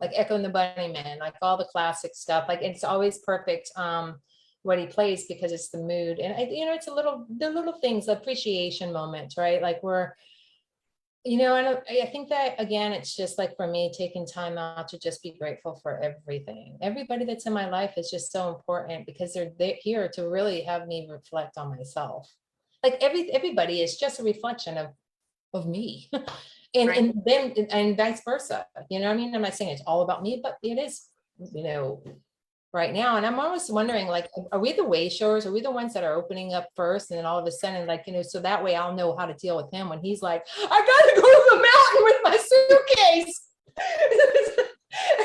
like Echo and the Bunnymen, like all the classic stuff, like it's always perfect what he plays because it's the mood. And it's the little things, the appreciation moments, right? Like I think that again, it's just like for me, taking time out to just be grateful for everything. Everybody that's in my life is just so important because they're here to really have me reflect on myself. Like everybody is just a reflection of me. and Right. and then and vice versa. You know what I mean? I'm not saying it's all about me, but it is, right now. And I'm always wondering, like, are we the way showers? Are we the ones that are opening up first? And then all of a sudden, like, so that way I'll know how to deal with him when he's like, I gotta go to the mountain with my suitcase.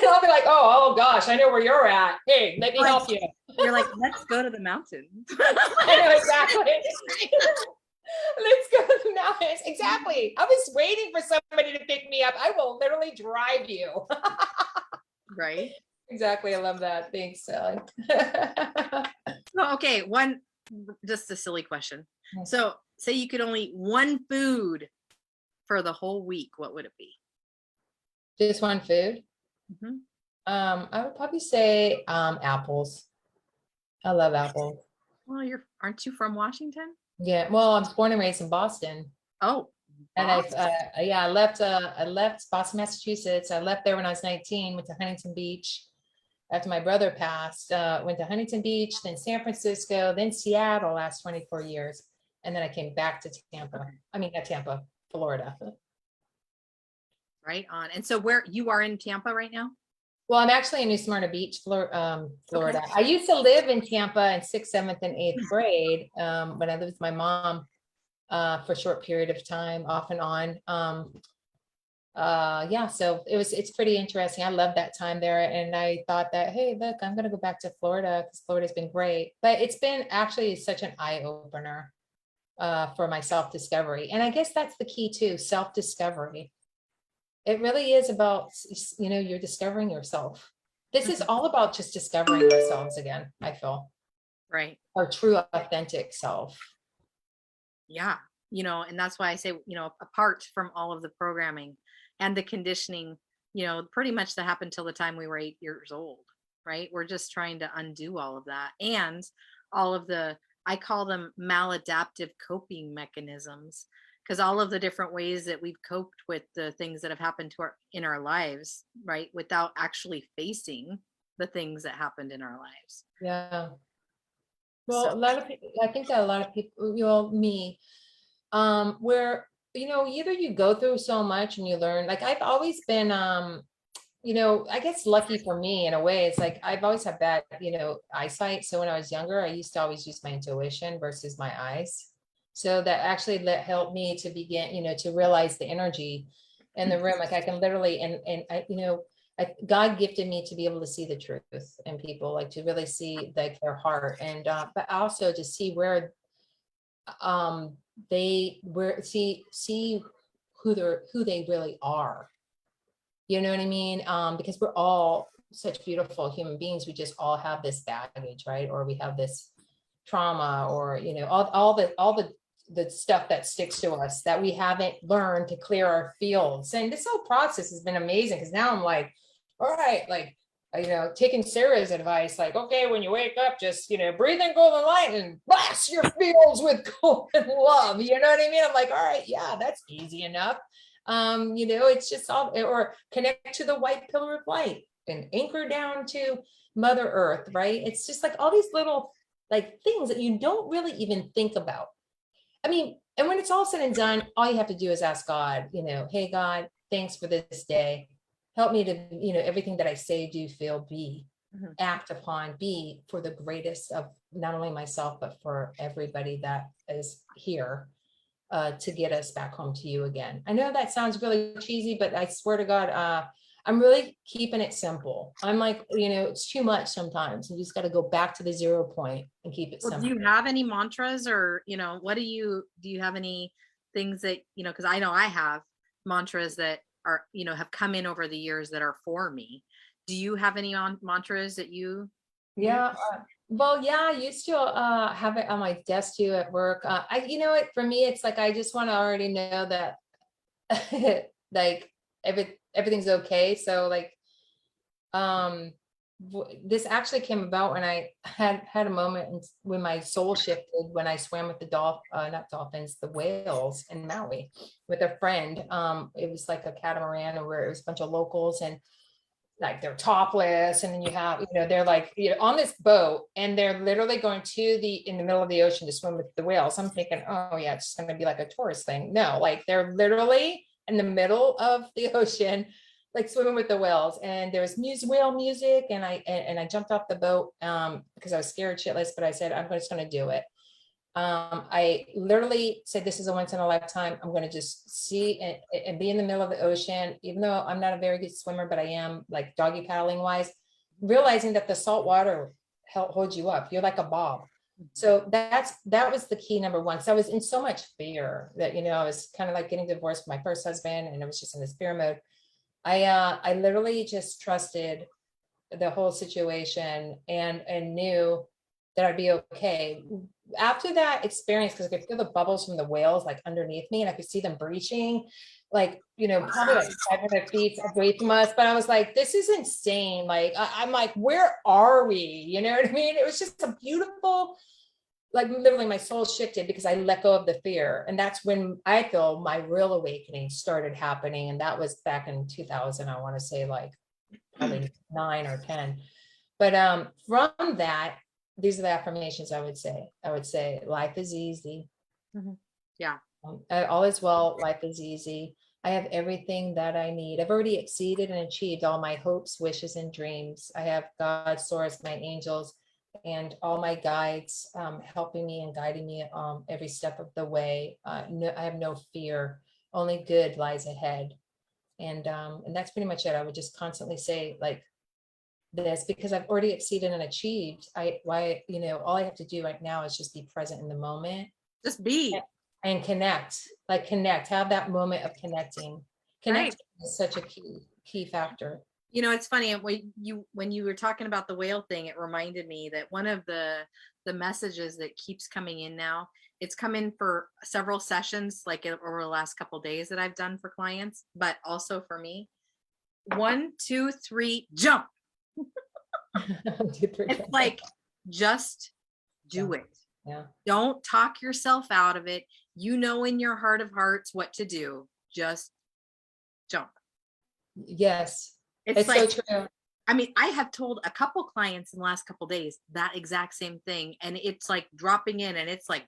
And I'll be like, oh gosh, I know where you're at. Hey, let me help you. You're like, let's go to the mountain. I know exactly. Let's go to the mountains. Exactly. I was waiting for somebody to pick me up. I will literally drive you. Right. Exactly. I love that. Thanks, Sally. Well, okay, just a silly question. Yes. So say you could only eat one food for the whole week, what would it be? Just one food. Mm-hmm. I would probably say apples. I love apples. Well, aren't you from Washington? Yeah. Well, I was born and raised in Boston. Oh, And I left Boston, Massachusetts. I left there when I was 19, went to Huntington Beach. After my brother passed, went to Huntington Beach, then San Francisco, then Seattle last 24 years. And then I came back to Tampa. I mean, not Tampa, Florida. Right on. And so where you are in Tampa right now? Well, I'm actually in New Smyrna Beach, Florida. Okay. I used to live in Tampa in 6th, 7th, and 8th grade when I lived with my mom for a short period of time, off and on. Yeah, so it's pretty interesting. I love that time there, and I thought that, hey, look, I'm gonna go back to Florida because Florida's been great, but it's been actually such an eye opener for my self-discovery. And I guess that's the key too, self-discovery. It really is about, you're discovering yourself. This is all about just discovering ourselves again, I feel. Right. Our true authentic self. Yeah. And that's why I say, apart from all of the programming and the conditioning, pretty much that happened till the time we were 8 years old, right? We're just trying to undo all of that and all of I call them maladaptive coping mechanisms, because all of the different ways that we've coped with the things that have happened in our lives, right, without actually facing the things that happened in our lives. Yeah. Well, So- a lot of people, I think that a lot of people, me, where, either you go through so much and you learn, like I've always been, I guess lucky for me in a way, it's like I've always had bad, eyesight. So when I was younger, I used to always use my intuition versus my eyes. So that actually helped me to begin, to realize the energy in the room. Like I can literally, and God gifted me to be able to see the truth in people, like to really see like their heart, and but also to see where see who they really are. You know what I mean? Because we're all such beautiful human beings. We just all have this baggage, right? Or we have this trauma, or all the stuff that sticks to us that we haven't learned to clear our fields. And this whole process has been amazing, because now I'm like, all right, like, taking Sarah's advice, like, okay, when you wake up, just, breathe in golden light and blast your fields with golden love. You know what I mean? I'm like, all right, yeah, that's easy enough. It's just all, or connect to the white pillar of light and anchor down to Mother Earth, right? It's just like all these little like things that you don't really even think about. I mean, and when it's all said and done, all you have to do is ask God, hey, God, thanks for this day. Help me to, everything that I say, do, feel, be, act upon, be for the greatest of not only myself, but for everybody that is here to get us back home to you again. I know that sounds really cheesy, but I swear to God, I'm really keeping it simple. I'm like, it's too much sometimes. You just got to go back to the 0 point and keep it simple. Do you have any mantras, or, what do you have any things that, because I know I have mantras that are, have come in over the years that are for me. Do you have any mantras that you? Yeah. Well, yeah, I used to have it on my desk too at work. For me, it's like, I just want to already know that like everything's okay. So like, this actually came about when I had a moment when my soul shifted, when I swam with the whales in Maui with a friend. It was like a catamaran where it was a bunch of locals, and like they're topless, and then you have, they're like, on this boat, and they're literally going in the middle of the ocean to swim with the whales. I'm thinking, oh yeah, it's just going to be like a tourist thing. No, like they're literally in the middle of the ocean, like swimming with the whales, and there was whale music, and I jumped off the boat because I was scared shitless, but I said, I'm just going to do it. I literally said, this is a once in a lifetime. I'm going to just see and be in the middle of the ocean, even though I'm not a very good swimmer, but I am, like, doggy paddling wise, realizing that the salt water holds you up. You're like a bob. So that was the key number one. So I was in so much fear that, I was kind of like getting divorced from my first husband, and I was just in this fear mode. I literally just trusted the whole situation and knew that I'd be okay. After that experience, because I could feel the bubbles from the whales like underneath me, and I could see them breaching, like, probably like 500 feet away from us. But I was like, this is insane. Like, I'm like, where are we? You know what I mean? It was just a beautiful, like, literally my soul shifted because I let go of the fear. And that's when I feel my real awakening started happening. And that was back in 2000, I want to say, like probably 9 or 10. But from that, these are the affirmations I would say. I would say, life is easy. Yeah. All is well. Life is easy. I have everything that I need. I've already exceeded and achieved all my hopes, wishes, and dreams. I have God, source, my angels, and all my guides helping me and guiding me every step of the way. No, I have no fear. Only good lies ahead. And that's pretty much it. I would just constantly say like this, because I've already exceeded and achieved. All I have to do right now is just be present in the moment. Just be. And connect, have that moment of connecting. Connect is such a key factor. It's funny when you were talking about the whale thing, it reminded me that one of the messages that keeps coming in now, it's come in for several sessions, like over the last couple of days that I've done for clients, but also for me. 1, 2, 3, jump. It's like, just do it. Yeah. Don't talk yourself out of it. In your heart of hearts what to do. Just jump. Yes. It's like, so true. I mean, I have told a couple clients in the last couple days that exact same thing. And it's like dropping in and it's like,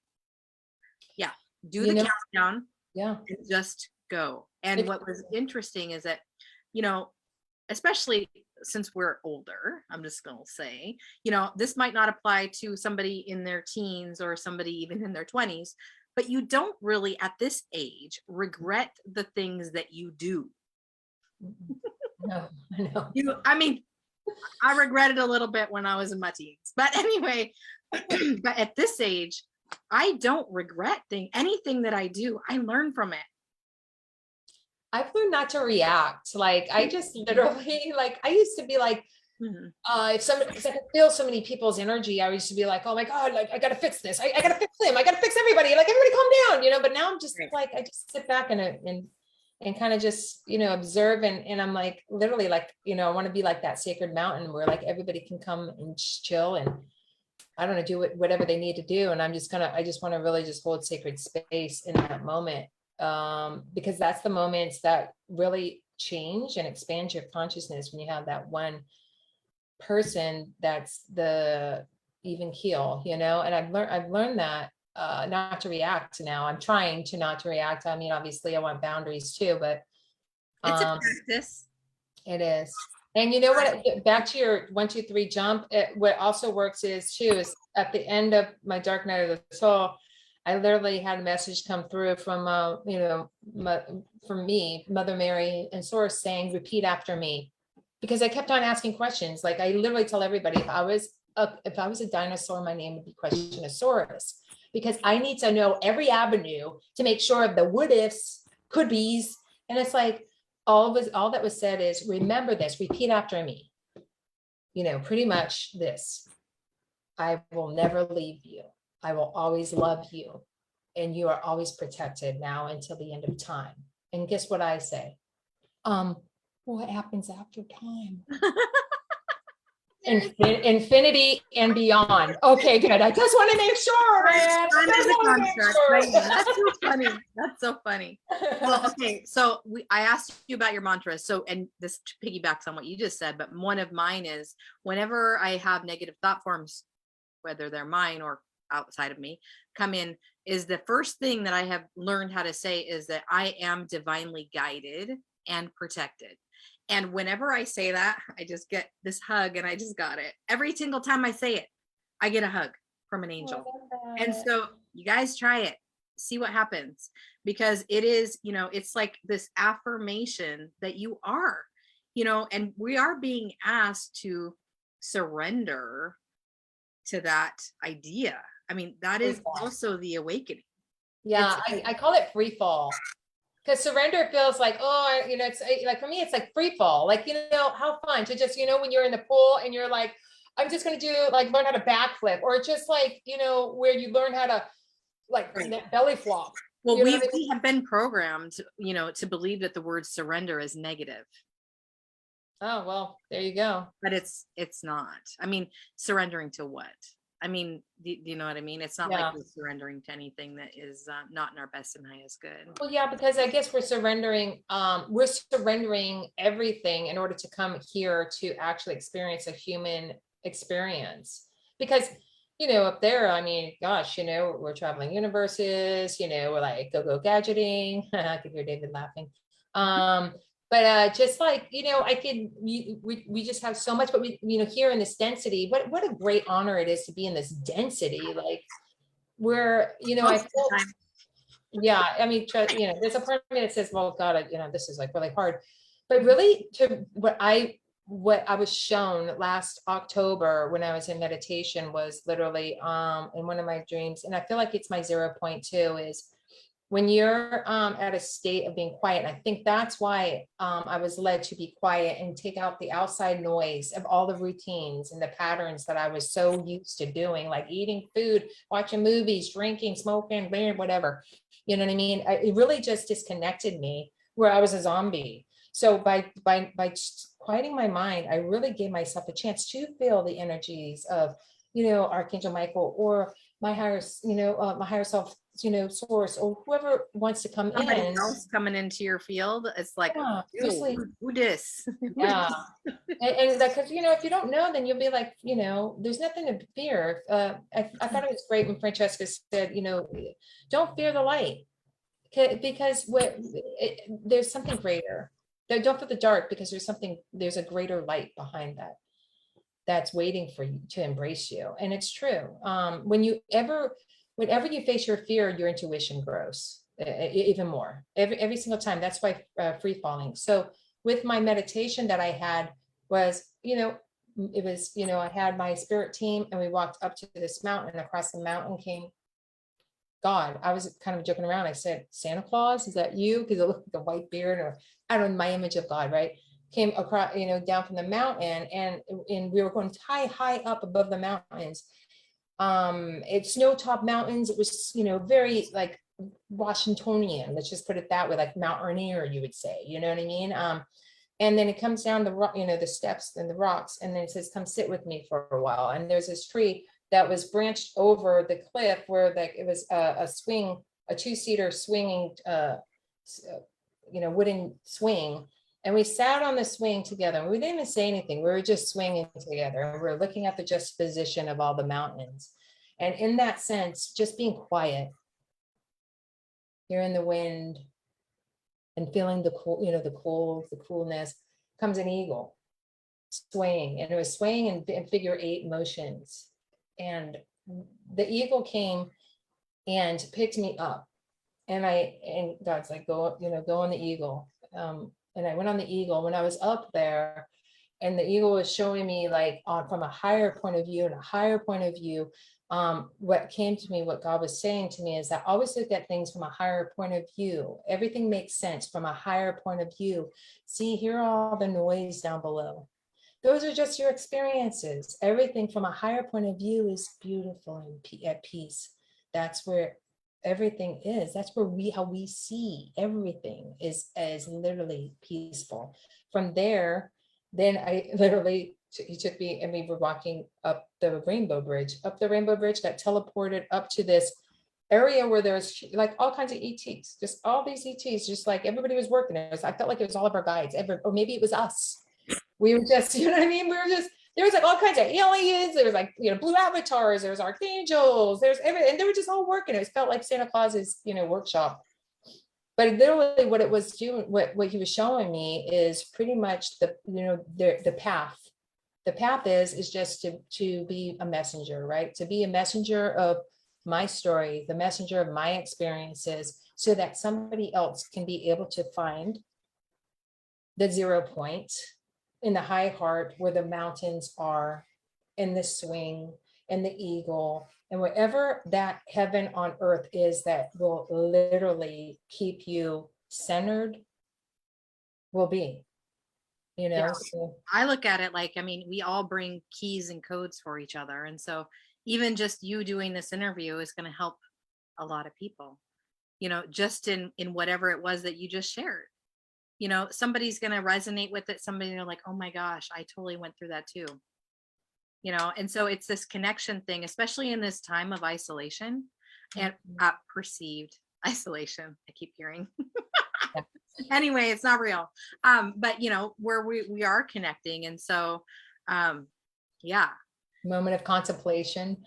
yeah, do You the know, countdown yeah. and just go. And If- what was interesting is that, you know, especially since we're older, I'm just going to say, you know, this might not apply to somebody in their teens or somebody even in their 20s, but you don't really at this age regret the things that you do. No, I know. I mean, I regretted a little bit when I was in my teens, but anyway, but at this age, I don't regret anything that I do. I learn from it. I've learned not to react. Like I just literally, like I used to be like, Mhm. if somebody, because I could feel so many people's energy, I used to be like, oh my God, like I gotta fix this. I gotta fix them. I gotta fix everybody. Like everybody calm down, you know, but now I'm just Right. like, I just sit back and kind of just, you know, observe. And I'm like, literally like, you know, I want to be like that sacred mountain where like everybody can come and chill and I don't know, do whatever they need to do. And I just want to really just hold sacred space in that moment. Because that's the moments that really change and expand your consciousness when you have that one person that's the even keel, you know. And I've learned that not to react now. I'm trying to not to react. I mean, obviously I want boundaries too, but It's a practice. it is. And you know what, back to your 1, 2, 3 jump, what also works is too, is at the end of my dark night of the soul, I literally had a message come through from, you know, from me, Mother Mary and Source saying, repeat after me. Because I kept on asking questions. Like I literally tell everybody, if I was a dinosaur, my name would be Questionosaurus. Because I need to know every avenue to make sure of the what ifs, could be's. And it's like, all that was said is, remember this, repeat after me. You know, pretty much this. I will never leave you. I will always love you. And you are always protected now until the end of time. And guess what I say? What happens after time? Infinity and beyond. Okay, good. I just want to make sure, man. That's so funny. That's so funny. Well, okay, so I asked you about your mantras. So, and this piggybacks on what you just said, but one of mine is whenever I have negative thought forms, whether they're mine or outside of me, come in, is the first thing that I have learned how to say is that I am divinely guided and protected. And whenever I say that, I just get this hug, and I just got it. Every single time I say it, I get a hug from an angel. And so you guys try it, see what happens, because it is, you know, it's like this affirmation that you are, you know, and we are being asked to surrender to that idea. I mean, that is also the awakening. Yeah, I call it free fall. Because surrender feels like, oh, you know, it's like, for me, it's like free fall. Like, you know, how fun to just, you know, when you're in the pool and you're like, I'm just going to do like, learn how to backflip, or just like, you know, where you learn how to like belly flop. Well, You know we what I mean? have been programmed, you know, to believe that the word surrender is negative. Oh, well, there you go. But it's not. I mean, surrendering to what? I mean, do you know what I mean? It's not like we're surrendering to anything that is not in our best and highest good. Well, yeah, because I guess we're surrendering everything in order to come here to actually experience a human experience. Because, you know, up there, I mean, gosh, you know, we're traveling universes, you know, we're like go gadgeting. I could hear David laughing. But just like, you know, we just have so much, but we, you know, here in this density, what a great honor it is to be in this density. Like where, you know, I feel, yeah, I mean, you know, there's a part of me that says, well, God, you know, this is like really hard, but really to what I was shown last October when I was in meditation was literally, in one of my dreams. And I feel like it's my 0.2 is, when you're at a state of being quiet, and I think that's why I was led to be quiet and take out the outside noise of all the routines and the patterns that I was so used to doing, like eating food, watching movies, drinking, smoking, whatever. You know what I mean? It really just disconnected me, where I was a zombie. So by quieting my mind, I really gave myself a chance to feel the energies of, you know, Archangel Michael, or my higher, my higher self, source, or whoever wants to come Somebody in. else coming into your field, it's like, Yeah, "Ew, just like, who dis? Who yeah. dis?" And like, cause if you don't know, then you'll be like, there's nothing to fear. I thought it was great when Francesca said, don't fear the light. Because there's something greater. Don't feel the dark, because there's a greater light behind that, that's waiting for you to embrace you. And it's true. Whenever you face your fear, your intuition grows even more, every single time. That's why free falling. So with my meditation that I had was, it was, I had my spirit team, and we walked up to this mountain, and across the mountain came God. I was kind of joking around. I said, Santa Claus, is that you? Because it looked like a white beard, or I don't know, my image of God, right? Came across, down from the mountain, and we were going high up above the mountains. It's snow top mountains. It was, very like Washingtonian, let's just put it that way, like Mount Rainier, you would say, you know what I mean? And then it comes down the rock, the steps and the rocks, and then it says, come sit with me for a while. And there's this tree that was branched over the cliff, where it was a swing, a two-seater swinging, wooden swing. And we sat on the swing together. We didn't even say anything. We were just swinging together, and we were looking at the juxtaposition of all the mountains. And in that sense, just being quiet, hearing the wind, and feeling the cool, the coolness, comes an eagle swaying, and it was swaying in figure 8 motions. And the eagle came and picked me up, and God's like, go on the eagle. And I went on the eagle. When I was up there, and the eagle was showing me, like, from a higher point of view, what came to me, what God was saying to me, is that always look at things from a higher point of view. Everything makes sense from a higher point of view. See, hear all the noise down below. Those are just your experiences. Everything from a higher point of view is beautiful and at peace. That's where everything is. That's where how we see everything is literally peaceful. From there, then he took me, and we were walking up the rainbow bridge, got teleported up to this area where there's like all kinds of ETs, just all these ETs, just like everybody was working. I felt like it was all of our guides, or maybe it was us. We were just, you know what I mean? There was like all kinds of aliens. There was like, blue avatars, there was archangels, there's everything, and they were just all working. It felt like Santa Claus's, workshop. But literally what it was doing, what he was showing me is pretty much the path. The path is just to be a messenger, right? To be a messenger of my story, the messenger of my experiences, so that somebody else can be able to find the 0 point in the high heart, where the mountains are, in the swing, and the eagle, and wherever that heaven on earth is, that will literally keep you centered, will be, Yeah. so. I look at it like, I mean, we all bring keys and codes for each other. And so even just you doing this interview is going to help a lot of people, just in whatever it was that you just shared. Somebody's going to resonate with it. Somebody, they're like, oh my gosh, I totally went through that too. And so it's this connection thing, especially in this time of isolation and perceived isolation. I keep hearing. Yeah. Anyway, it's not real. But where we are connecting. And so, yeah. Moment of contemplation.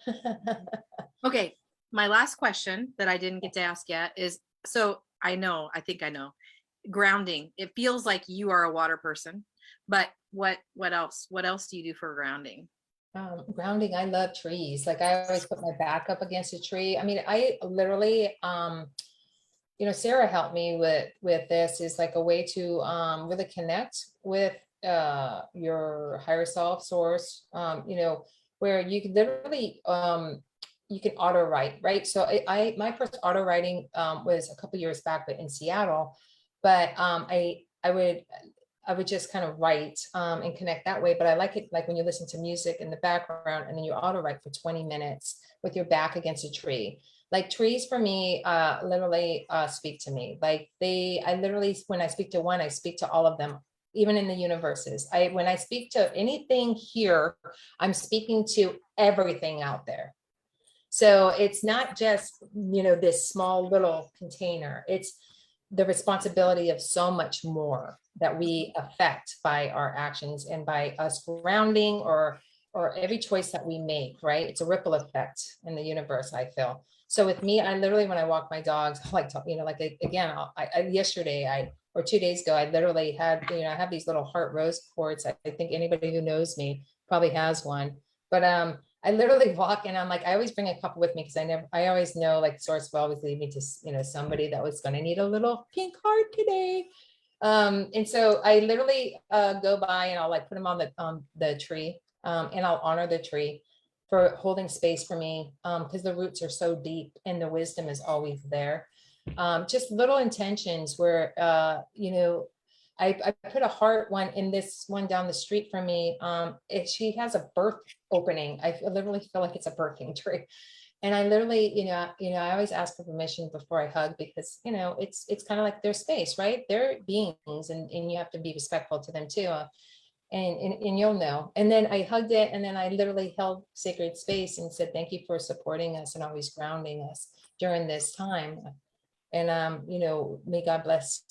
Okay. My last question that I didn't get to ask yet is, so I think I know. Grounding. It feels like you are a water person, but what else? What else do you do for grounding? Grounding, I love trees. Like, I always put my back up against a tree. I mean, I literally, Sarah helped me with this, is like a way to really connect with your higher self, source, where you can literally you can auto write, right? So my first auto writing was a couple years back, but in Seattle. But I would just kind of write and connect that way. But I like it, like when you listen to music in the background, and then you auto write for 20 minutes with your back against a tree. Like, trees for me, literally speak to me. Like, I literally, when I speak to one, I speak to all of them, even in the universes. When I speak to anything here, I'm speaking to everything out there. So it's not just, this small little container. It's the responsibility of so much more that we affect by our actions and by us grounding or every choice that we make, right? It's a ripple effect in the universe, I feel. So with me, I literally, when I walk my dogs, again, yesterday, or 2 days ago, I literally had, I have these little heart rose quartz. I think anybody who knows me probably has one, but I literally walk and I'm like, I always bring a couple with me because I always know, like, source will always lead me to, somebody that was going to need a little pink heart today. And so I literally go by and I'll like put them on the tree, and I'll honor the tree for holding space for me, because the roots are so deep and the wisdom is always there. Just little intentions where, I put a heart one in this one down the street from me. She has a birth opening. I literally feel like it's a birthing tree. And I literally, I always ask for permission before I hug because, it's kind of like their space, right? They're beings and you have to be respectful to them too. And you'll know. And then I hugged it and then I literally held sacred space and said, thank you for supporting us and always grounding us during this time. And, may God bless,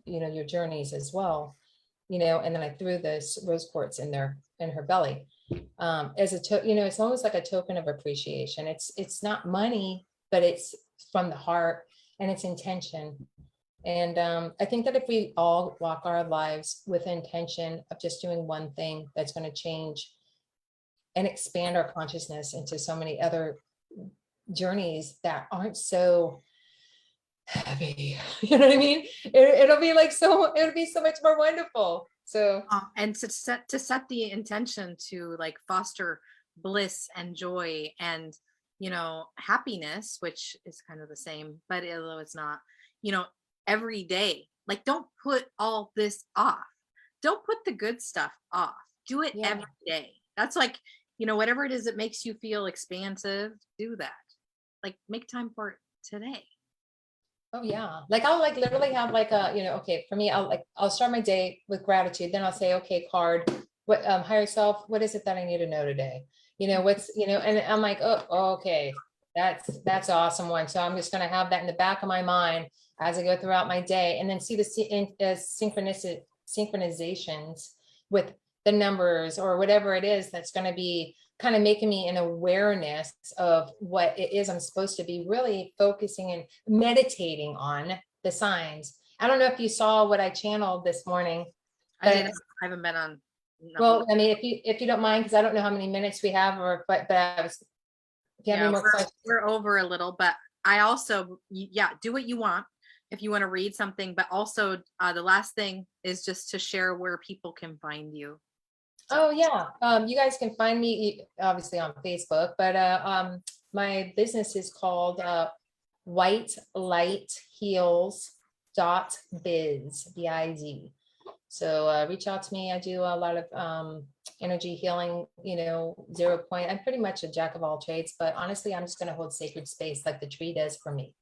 your journeys as well, and then I threw this rose quartz in her belly, as it's almost like a token of appreciation. It's not money, but it's from the heart and it's intention. And I think that if we all walk our lives with intention of just doing one thing that's going to change and expand our consciousness into so many other journeys that aren't so heavy, you know what I mean? It'll be so much more wonderful. So and to set the intention to like foster bliss and joy and happiness, which is kind of the same, but although it's not, every day, like, don't put all this off. Don't put the good stuff off. Do it every day. That's like, whatever it is that makes you feel expansive, do that. Like, make time for it today. oh yeah, like I'll like literally have like okay, for me, I'll start my day with gratitude, then I'll say, okay, card, what higher self, what is it that I need to know today? And I'm like, oh, okay, that's awesome one. So I'm just going to have that in the back of my mind as I go throughout my day, and then see the synchronizations with the numbers or whatever it is that's going to be kind of making me an awareness of what it is I'm supposed to be really focusing and meditating on the signs. I don't know if you saw what I channeled this morning. I haven't been on. No. Well, I mean, if you don't mind, because I don't know how many minutes we have, but I was. If you have any more questions? We're over a little, but I also, do what you want if you want to read something, but also the last thing is just to share where people can find you. Oh yeah, you guys can find me obviously on Facebook, but my business is called White Light Heals .biz, biz. So reach out to me. I do a lot of energy healing, 0 point. I'm pretty much a jack of all trades, but honestly, I'm just going to hold sacred space like the tree does for me.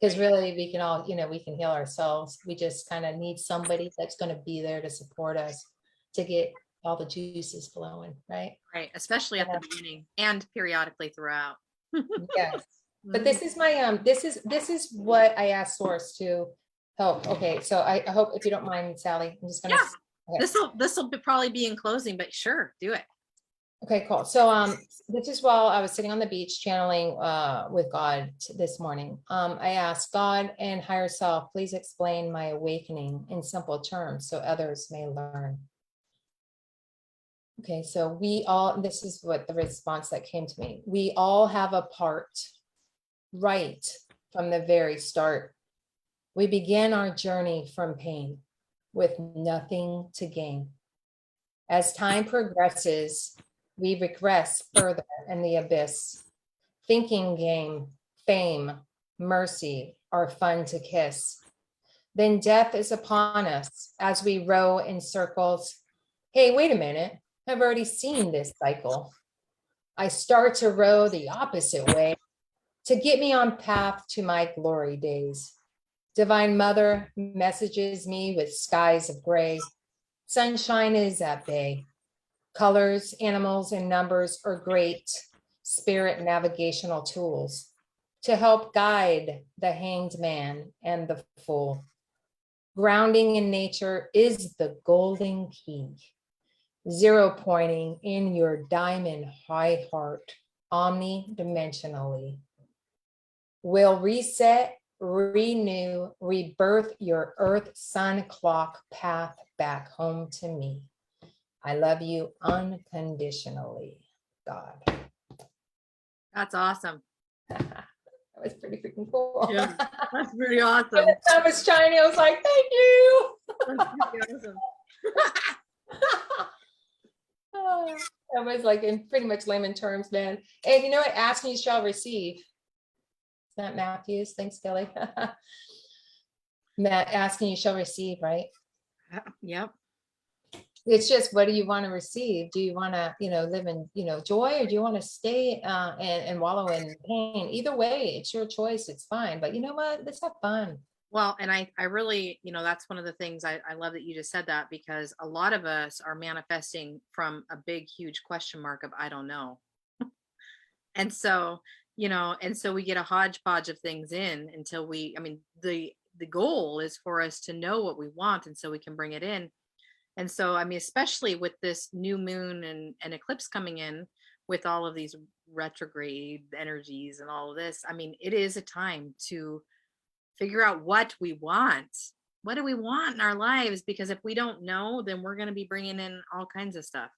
Because really, we can all, we can heal ourselves. We just kind of need somebody that's going to be there to support us to get all the juices flowing, right? Right, especially at the beginning and periodically throughout. Yes, but this is my this is what I asked Source to help. Okay, so I hope, if you don't mind, Sally, I'm just gonna. Okay. This will probably be in closing, but sure, do it. Okay, cool. So this is while I was sitting on the beach channeling with God this morning. I asked God and higher self, please explain my awakening in simple terms so others may learn. Okay, so this is what the response that came to me. We all have a part right from the very start. We begin our journey from pain with nothing to gain. As time progresses, we regress further in the abyss. Thinking game, fame, mercy are fun to kiss. Then death is upon us as we row in circles. Hey, wait a minute. I've already seen this cycle. I start to row the opposite way to get me on path to my glory days. Divine Mother messages me with skies of gray. Sunshine is at bay. Colors, animals, and numbers are great. spirit navigational tools to help guide the hanged man and the fool. Grounding in nature is the golden key. Zero pointing in your diamond high heart, omnidimensionally, will reset, renew, rebirth your earth sun clock path back home to me. I love you unconditionally, God. That's awesome. That was pretty freaking cool. Yeah, that's pretty When awesome. the sun was shining, I was like, thank you. That's pretty awesome. That was like in pretty much layman terms, man. And you know what? Ask and you shall receive. Is that Matthews? Thanks, Kelly. Matt, ask and you shall receive, right? Yep. It's just, what do you want to receive? Do you want to, live in, joy, or do you want to stay and wallow in pain? Either way, it's your choice. It's fine. But you know what? Let's have fun. Well, and I really, that's one of the things I love that you just said that, because a lot of us are manifesting from a big, huge question mark of, I don't know. And so, we get a hodgepodge of things in until the goal is for us to know what we want. And so we can bring it in. And so, especially with this new moon and eclipse coming in with all of these retrograde energies and all of this, it is a time to figure out what we want. What do we want in our lives? Because if we don't know, then we're going to be bringing in all kinds of stuff.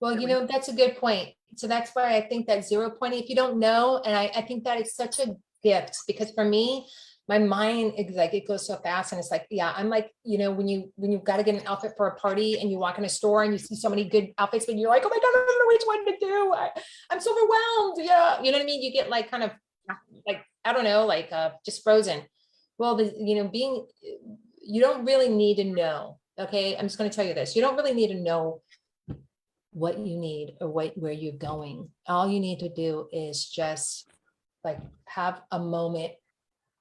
Well, that's a good point. So that's why I think that 0 pointing, if you don't know, and I think that is such a gift, because for me, my mind is like, it goes so fast, and it's like, yeah, I'm like, when you've got to get an outfit for a party and you walk in a store and you see so many good outfits, but you're like, oh my God, I don't know which one to do. I'm so overwhelmed. Yeah. You know what I mean? You get like kind of like, I don't know, like just frozen. Well, you don't really need to know. Okay. I'm just going to tell you this. You don't really need to know what you need or where you're going. All you need to do is just like have a moment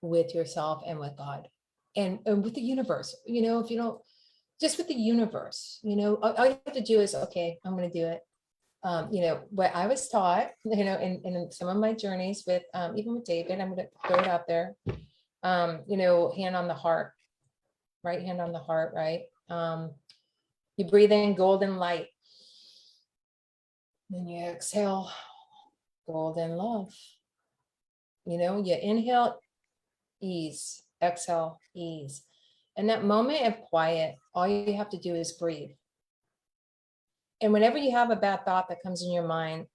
with yourself and with God and with the universe. If you don't, just with the universe, all you have to do is, okay, I'm going to do it. What I was taught, in some of my journeys with, even with David, I'm going to throw it out there. Hand on the heart, right hand on the heart, right? You breathe in golden light. Then you exhale golden love. You inhale ease, exhale ease. And that moment of quiet, all you have to do is breathe. And whenever you have a bad thought that comes in your mind,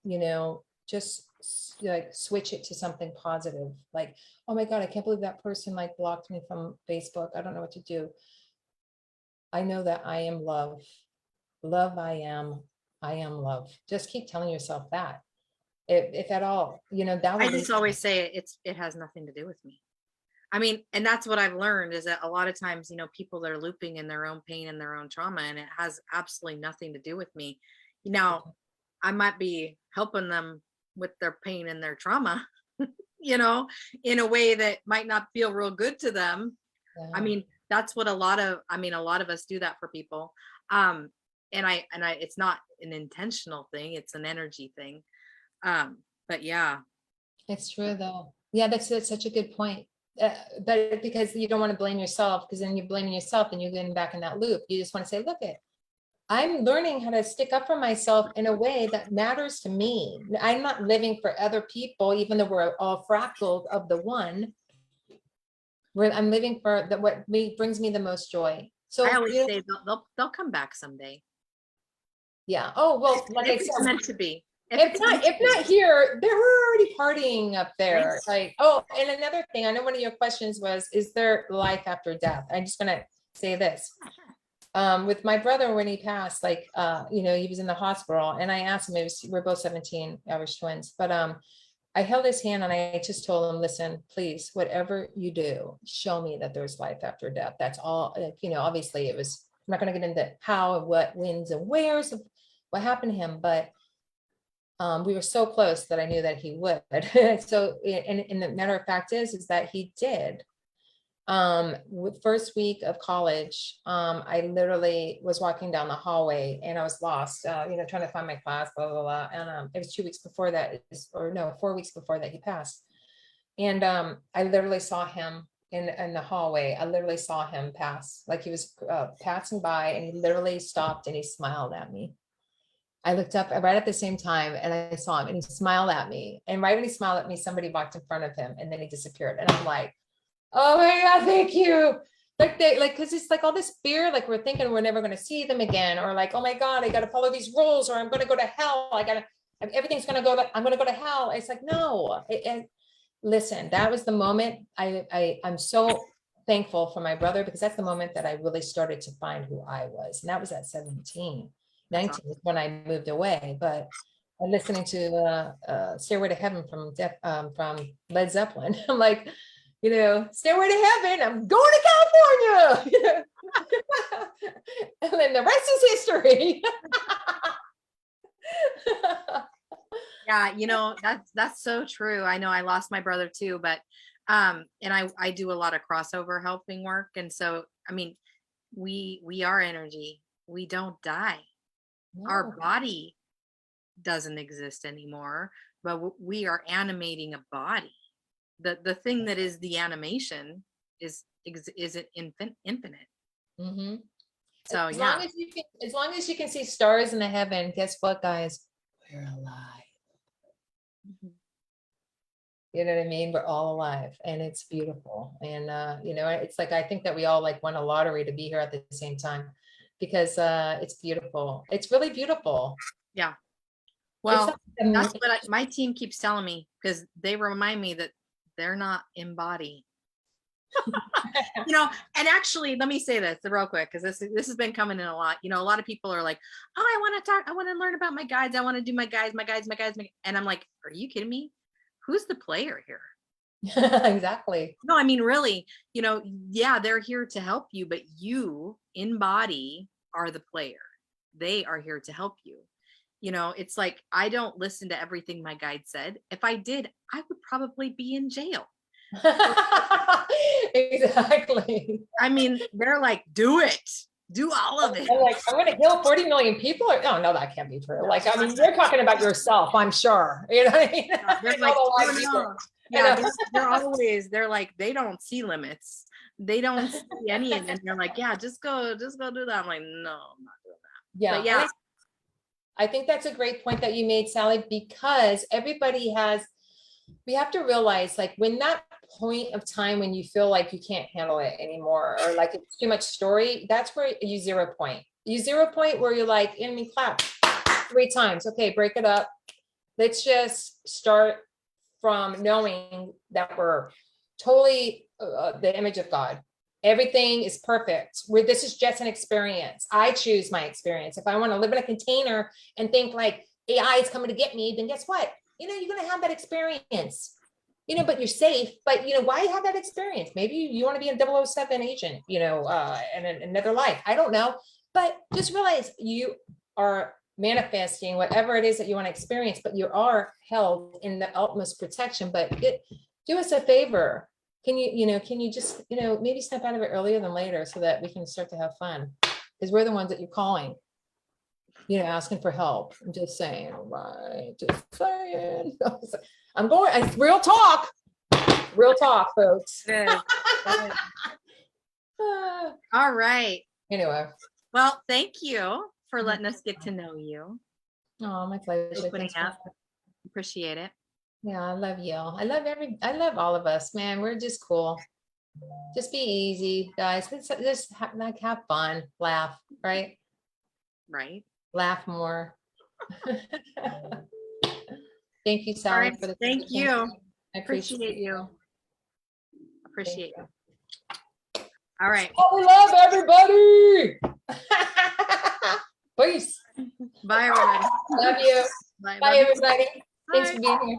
just like switch it to something positive. Like, oh my God, I can't believe that person like blocked me from Facebook. I don't know what to do. I know that I am love. Love, I am love. Just keep telling yourself that. If at all, that I would just always say it has nothing to do with me. And that's what I've learned, is that a lot of times, people are looping in their own pain and their own trauma, and it has absolutely nothing to do with me. Now, I might be helping them with their pain and their trauma, in a way that might not feel real good to them. Yeah. That's what a lot of us do that for people. And I it's not an intentional thing, it's an energy thing. But yeah. It's true though. Yeah, that's such a good point. But because you don't want to blame yourself, because then you're blaming yourself and you're getting back in that loop. You just want to say, look I'm learning how to stick up for myself in a way that matters to me. I'm not living for other people, even though we're all fractals of the one. Where I'm living for what brings me the most joy. So I always say they'll come back someday. Yeah. Oh, well, like I If it's said, meant to be. if not here, they're already partying up there. Like, oh, and another thing, I know one of your questions was, is there life after death? I'm just gonna say this. With my brother, when he passed, like, he was in the hospital, and I asked him, we're both 17, average twins, but I held his hand and I just told him, listen, please, whatever you do, show me that there's life after death. That's all. Obviously I'm not going to get into how and what, wins and wheres of what happened to him, but we were so close that I knew that he would. So, and the matter of fact is that he did. First week of college, I literally was walking down the hallway and I was lost, trying to find my class, blah, blah, blah. And it was 2 weeks before that, or no, 4 weeks before that he passed. And I literally saw him in the hallway. I literally saw him pass, like he was passing by, and he literally stopped and he smiled at me. I looked up right at the same time and I saw him and he smiled at me. And right when he smiled at me, somebody walked in front of him and then he disappeared. And I'm like, oh my God, thank you. Cause it's like all this fear, like we're thinking we're never going to see them again, or like, oh my God, I got to follow these rules, or I'm going to go to hell. Everything's going to go, I'm going to go to hell. It's like, no. Listen, that was the moment I'm so thankful for my brother, because that's the moment that I really started to find who I was. And that was at 17, 19 is when I moved away. But listening to Stairway to Heaven from Led Zeppelin, I'm like, Stairway to Heaven, I'm going to California. And then the rest is history. Yeah, that's so true. I know I lost my brother too, but and I do a lot of crossover helping work. And so, I mean, we are energy. We don't die. Our body doesn't exist anymore, but we are animating a body. The thing that is the animation is infinite. Mm-hmm. So as long as you can see stars in the heaven, guess what, guys? We're alive. Mm-hmm. You know what I mean? We're all alive, and it's beautiful. And it's like I think that we all like won a lottery to be here at the same time, because it's beautiful. It's really beautiful. Yeah. Well, that's what my team keeps telling me, because they remind me that they're not in body. And actually, let me say this real quick, because this has been coming in a lot. A lot of people are like, oh, I want to learn about my guides. I want to do my guides. And I'm like, are you kidding me? Who's the player here? Exactly. No, I mean, really, yeah, they're here to help you, but you in body are the player. They are here to help you. It's like, I don't listen to everything my guide said. If I did, I would probably be in jail. Exactly. I mean, they're like, do it. Do all of it. I'm like, I'm going to heal 40 million people. Oh, no, that can't be true. Like, I mean, you're talking about yourself, I'm sure. You know what I mean? They're like, they're like, they don't see limits. They don't see any. And they're like, yeah, just go do that. I'm like, no, I'm not doing that. Yeah. But yeah. I think that's a great point that you made, Sally, because we have to realize, like, when that point of time when you feel like you can't handle it anymore, or like it's too much story, that's where you zero point where you're like, clap 3 times. Okay, break it up. Let's just start from knowing that we're totally the image of God. Everything is perfect. This is just an experience. I choose my experience. If I want to live in a container and think like AI is coming to get me, then guess what? You're going to have that experience, but you're safe. But, why have that experience? Maybe you want to be a 007 agent, in another life. I don't know. But just realize you are manifesting whatever it is that you want to experience, but you are held in the utmost protection. But do us a favor. Can you just, maybe step out of it earlier than later, so that we can start to have fun, because we're the ones that you're calling, asking for help. I'm just saying, right? Just saying. Real talk, folks. All right. Anyway. Well, thank you for letting us get to know you. Oh, my pleasure. Opening up. Appreciate it. Yeah, I love you. I love all of us, man. We're just cool. Just be easy, guys. Just have fun, laugh, right? Right. Laugh more. Thank you, Sally, for the thank you. I appreciate you. Appreciate you. All right. I love everybody. Peace. Bye, everybody. Love you. Bye, Bye everybody. Bye. Thanks for being here.